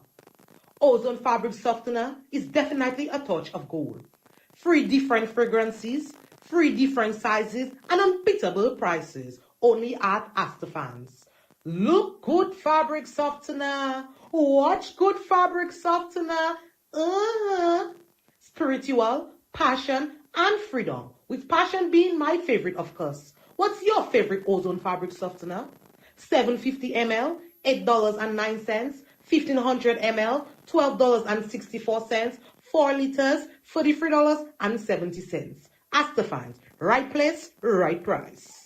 Ozone Fabric Softener is definitely a touch of gold. 3 different fragrances, 3 different sizes, and unbeatable prices. Only at Astafans. Look good fabric softener. Watch good fabric softener. Spiritual, passion, and freedom. With passion being my favorite, of course. What's your favorite Ozone Fabric Softener? 750 ml, $8.09. 1500 ml, $12.64. 4 liters, $43.70. Astafans. Right place, right price.